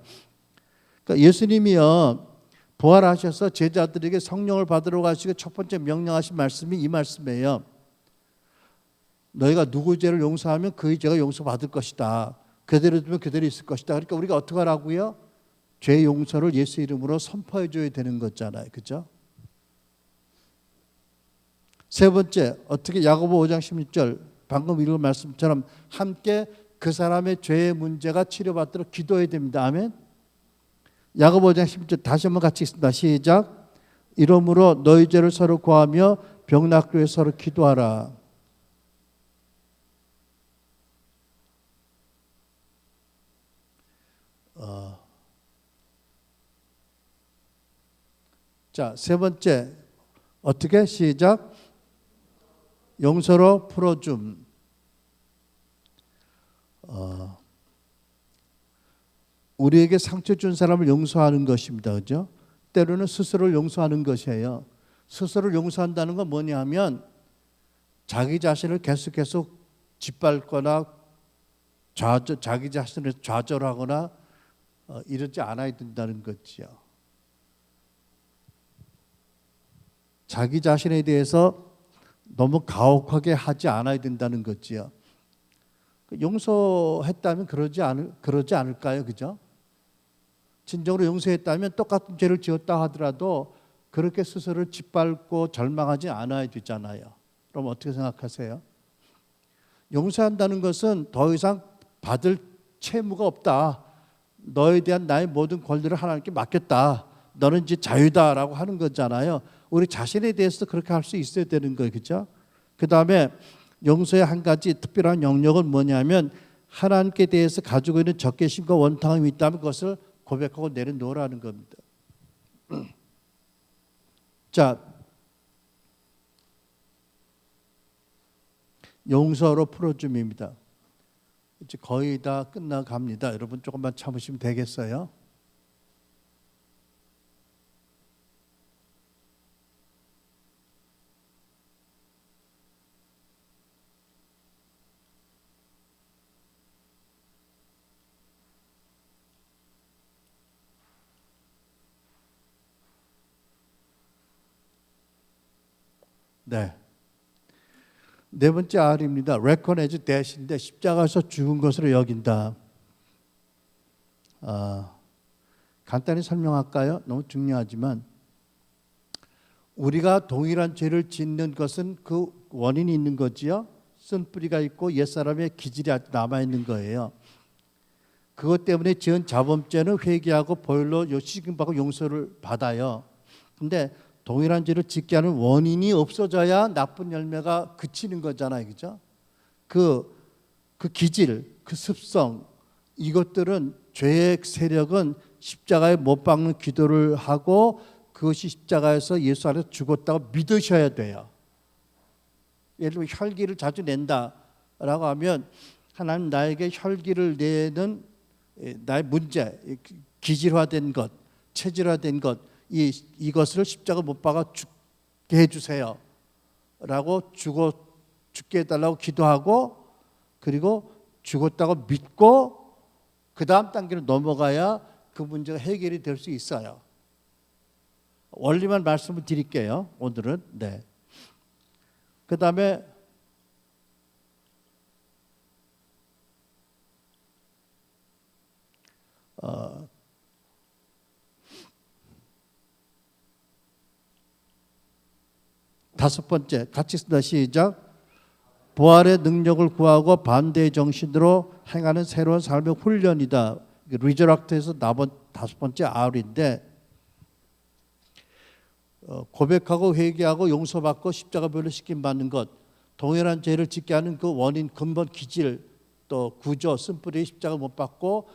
그러니까 예수님이요 부활하셔서 제자들에게 성령을 받으러 가시고 첫 번째 명령하신 말씀이 이 말씀이에요. 너희가 누구 죄를 용서하면 그의 죄가 용서받을 것이다. 그대로 두면 그대로 있을 것이다. 그러니까 우리가 어떻게 하라고요? 죄 용서를 예수 이름으로 선포해 줘야 되는 거잖아요. 그죠? 세 번째, 어떻게 야고보 5장 16절 방금 읽은 말씀처럼 함께 그 사람의 죄의 문제가 치료받도록 기도해야 됩니다. 아멘. 야고보 5장 16절 다시 한번 같이 읽습니다. 시작. 이러므로 너희 죄를 서로 고하며 병낫기 위해 서로 기도하라. 자, 세 번째 어떻게 시작. 용서로 풀어줌. 우리에게 상처 준 사람을 용서하는 것입니다. 그죠? 때로는 스스로를 용서하는 것이에요. 스스로를 용서한다는 건 뭐냐 하면 자기 자신을 계속 짓밟거나 자기 자신을 좌절하거나 이러지 않아야 된다는 거죠. 자기 자신에 대해서 너무 가혹하게 하지 않아야 된다는 거지요. 용서했다면 그러지 않을까요, 그죠? 진정으로 용서했다면 똑같은 죄를 지었다 하더라도 그렇게 스스로를 짓밟고 절망하지 않아야 되잖아요. 그럼 어떻게 생각하세요? 용서한다는 것은 더 이상 받을 채무가 없다. 너에 대한 나의 모든 권리를 하나님께 맡겼다. 너는 이제 자유다라고 하는 거잖아요. 우리 자신에 대해서도 그렇게 할 수 있어야 되는 거예요. 그렇죠? 그 다음에 용서의 한 가지 특별한 영역은 뭐냐면 하나님께 대해서 가지고 있는 적개심과 원탕함이 있다면 그것을 고백하고 내려놓으라는 겁니다. 자, 용서로 풀어줌입니다. 이제 거의 다 끝나갑니다. 여러분 조금만 참으시면 되겠어요? 네. 네 번째 R입니다. recognize that인데 십자가에서 죽은 것으로 여긴다. 간단히 설명할까요? 너무 중요하지만 우리가 동일한 죄를 짓는 것은 그 원인이 있는 거지요. 쓴뿌리가 있고 옛사람의 기질이 아직 남아있는 거예요. 그것 때문에 지은 자범죄는 회개하고 보혈로 씻김받고 용서를 받아요. 근데 동일한 죄를 짓게 하는 원인이 없어져야 나쁜 열매가 그치는 거잖아요. 그죠? 그 기질, 그 습성, 이것들은 죄의 세력은 십자가에 못 박는 기도를 하고 그것이 십자가에서 예수 안에서 죽었다고 믿으셔야 돼요. 예를 들면 혈기를 자주 낸다라고 하면 하나님 나에게 혈기를 내는 나의 문제, 기질화된 것, 체질화된 것, 이것을 십자가 못 박아 죽게 해주세요 라고 죽게 해달라고 기도하고 그리고 죽었다고 믿고 그 다음 단계로 넘어가야 그 문제가 해결이 될 수 있어요. 원리만 말씀을 드릴게요. 오늘은. 네. 그 다음에 다섯 번째 같이 쓴다. 시작. 부활의 능력을 구하고 반대의 정신으로 행하는 새로운 삶의 훈련이다. 리저락트에서 나온 다섯 번째 R인데 고백하고 회개하고 용서받고 십자가 보혈로 씻김 받는 것, 동일한 죄를 짓게 하는 그 원인, 근본 기질, 또 구조, 쓴뿌리 십자가 못 받고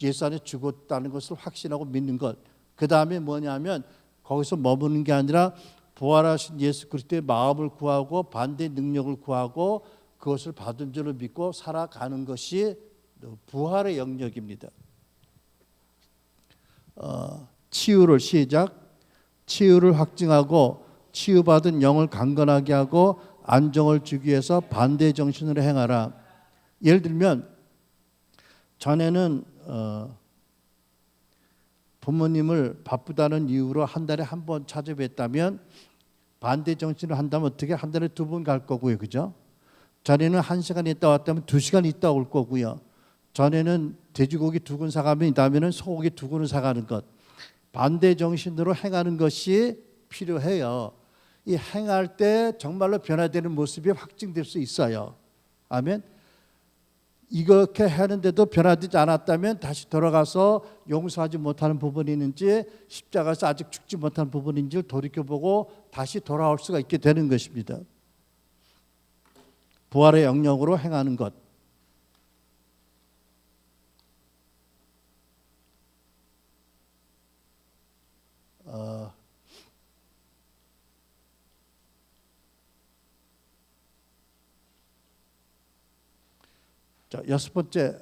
예수 안에 죽었다는 것을 확신하고 믿는 것. 그 다음에 뭐냐면 거기서 머무는 게 아니라 부활하신 예수 그리스도의 마음을 구하고 반대의 능력을 구하고 그것을 받은 줄을 믿고 살아가는 것이 부활의 영역입니다. 치유를 시작. 치유를 확증하고 치유받은 영을 강건하게 하고 안정을 주기 위해서 반대의 정신으로 행하라. 예를 들면 전에는 부모님을 바쁘다는 이유로 한 달에 한 번 찾아뵀다면 반대 정신을 한다면 어떻게 한 달에 두 번 갈 거고요. 그죠? 전에는 1시간 있다 왔다면 2시간 있다 올 거고요. 전에는 돼지고기 2근 사가면 이다음에는 소고기 2근을 사가는 것. 반대 정신으로 행하는 것이 필요해요. 이 행할 때 정말로 변화되는 모습이 확증될 수 있어요. 아멘. 이렇게 하는데도 변화되지 않았다면 다시 돌아가서 용서하지 못하는 부분이 있는지 십자가에서 아직 죽지 못한 부분인지를 돌이켜보고 다시 돌아올 수가 있게 되는 것입니다. 부활의 영역으로 행하는 것. 자, 여섯 번째,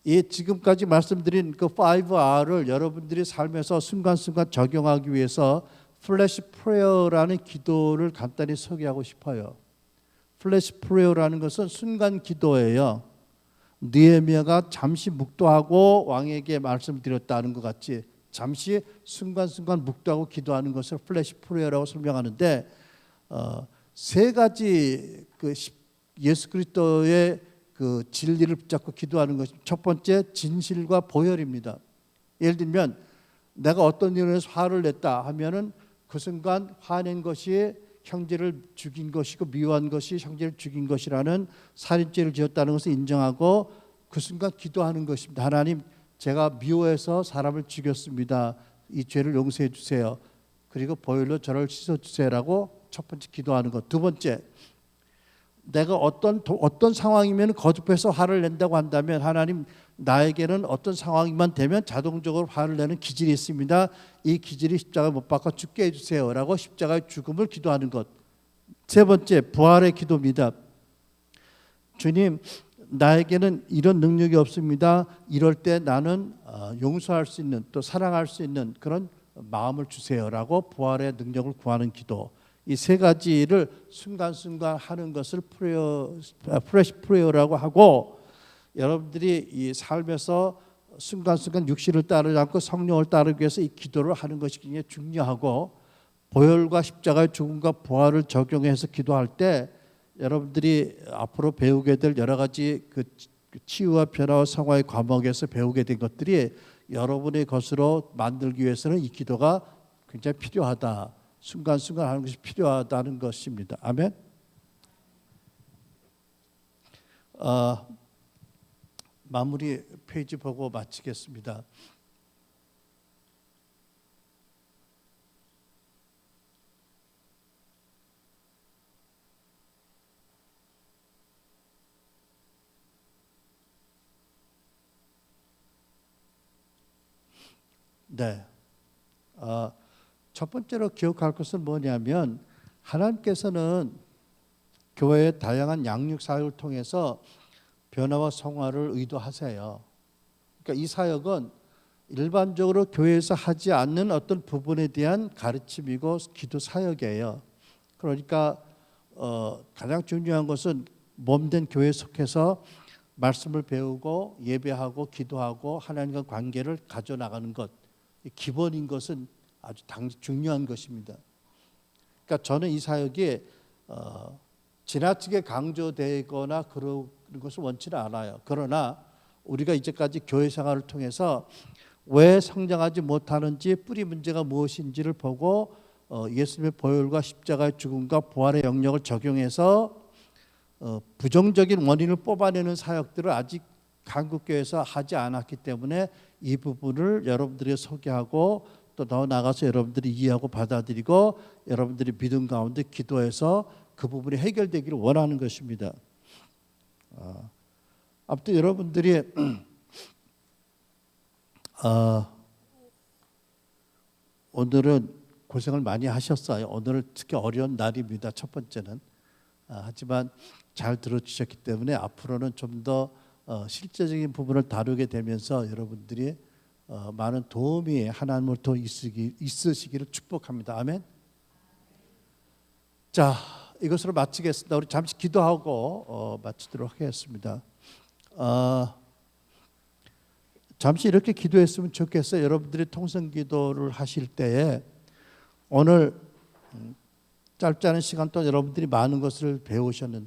이 지금까지 말씀드린 그 5R을 여러분들이 삶에서 순간순간 적용하기 위해서 플래시 프레어라는 기도를 간단히 소개하고 싶어요. 플래시 프레어라는 것은 순간 기도예요. 느헤미야가 잠시 묵도하고 왕에게 말씀드렸다는 것 같이 잠시 순간순간 묵도하고 기도하는 것을 플래시 프레어라고 설명하는데 세 가지 그 예수 그리스도의 그 진리를 붙잡고 기도하는 것이 첫 번째 진실과 보혈입니다. 예를 들면 내가 어떤 일을 해서 화를 냈다 하면은 그 순간 화낸 것이 형제를 죽인 것이고 미워한 것이 형제를 죽인 것이라는 살인죄를 지었다는 것을 인정하고 그 순간 기도하는 것입니다. 하나님, 제가 미워해서 사람을 죽였습니다. 이 죄를 용서해 주세요. 그리고 보혈로 저를 씻어 주세요라고 첫 번째 기도하는 것. 두 번째, 내가 어떤 상황이면 거듭해서 화를 낸다고 한다면 하나님, 나에게는 어떤 상황만 되면 자동적으로 화를 내는 기질이 있습니다. 이 기질이 십자가 못 박아 죽게 해주세요라고 십자가의 죽음을 기도하는 것. 세 번째, 부활의 기도입니다. 주님, 나에게는 이런 능력이 없습니다. 이럴 때 나는 용서할 수 있는, 또 사랑할 수 있는 그런 마음을 주세요라고 부활의 능력을 구하는 기도. 이 세 가지를 순간순간 하는 것을 프레시 프레어라고 하고, 여러분들이 이 삶에서 순간순간 육신을 따르지 않고 성령을 따르기 위해서 이 기도를 하는 것이 굉장히 중요하고, 보혈과 십자가의 죽음과 부활을 적용해서 기도할 때 여러분들이 앞으로 배우게 될 여러 가지 그 치유와 변화와 성화의 과목에서 배우게 된 것들이 여러분의 것으로 만들기 위해서는 이 기도가 굉장히 필요하다. 순간순간 하는 것이 필요하다는 것입니다. 아멘. 마무리 페이지 보고 마치겠습니다. 네. 첫 번째로 기억할 것은 뭐냐면 하나님께서는 교회의 다양한 양육 사역을 통해서 변화와 성화를 의도하세요. 그러니까 이 사역은 일반적으로 교회에서 하지 않는 어떤 부분에 대한 가르침이고 기도 사역이에요. 그러니까 가장 중요한 것은 몸된 교회에 속해서 말씀을 배우고 예배하고 기도하고 하나님과 관계를 가져나가는 것, 기본인 것은 아주 중요한 것입니다. 그러니까 저는 이 사역이 지나치게 강조되거나 그런 것을 원치는 않아요. 그러나 우리가 이제까지 교회 생활을 통해서 왜 성장하지 못하는지 뿌리 문제가 무엇인지를 보고 예수님의 보혈과 십자가의 죽음과 부활의 영역을 적용해서 부정적인 원인을 뽑아내는 사역들을 아직 한국교회에서 하지 않았기 때문에 이 부분을 여러분들이 소개하고 또 더 나가서 여러분들이 이해하고 받아들이고 여러분들이 믿음 가운데 기도해서 그 부분이 해결되기를 원하는 것입니다. 아무튼 여러분들이 오늘은 고생을 많이 하셨어요. 오늘은 특히 어려운 날입니다. 첫 번째는. 하지만 잘 들어주셨기 때문에 앞으로는 좀 더 실제적인 부분을 다루게 되면서 여러분들이 많은 도움이 하나님으로부터 있으시기를 축복합니다. 아멘. 자, 이것으로 마치겠습니다. 우리 잠시 기도하고 마치도록 하겠습니다. 잠시 이렇게 기도했으면 좋겠어요. 여러분들이 통성기도를 하실 때에 오늘 짧지 않은 시간 동안 여러분들이 많은 것을 배우셨는데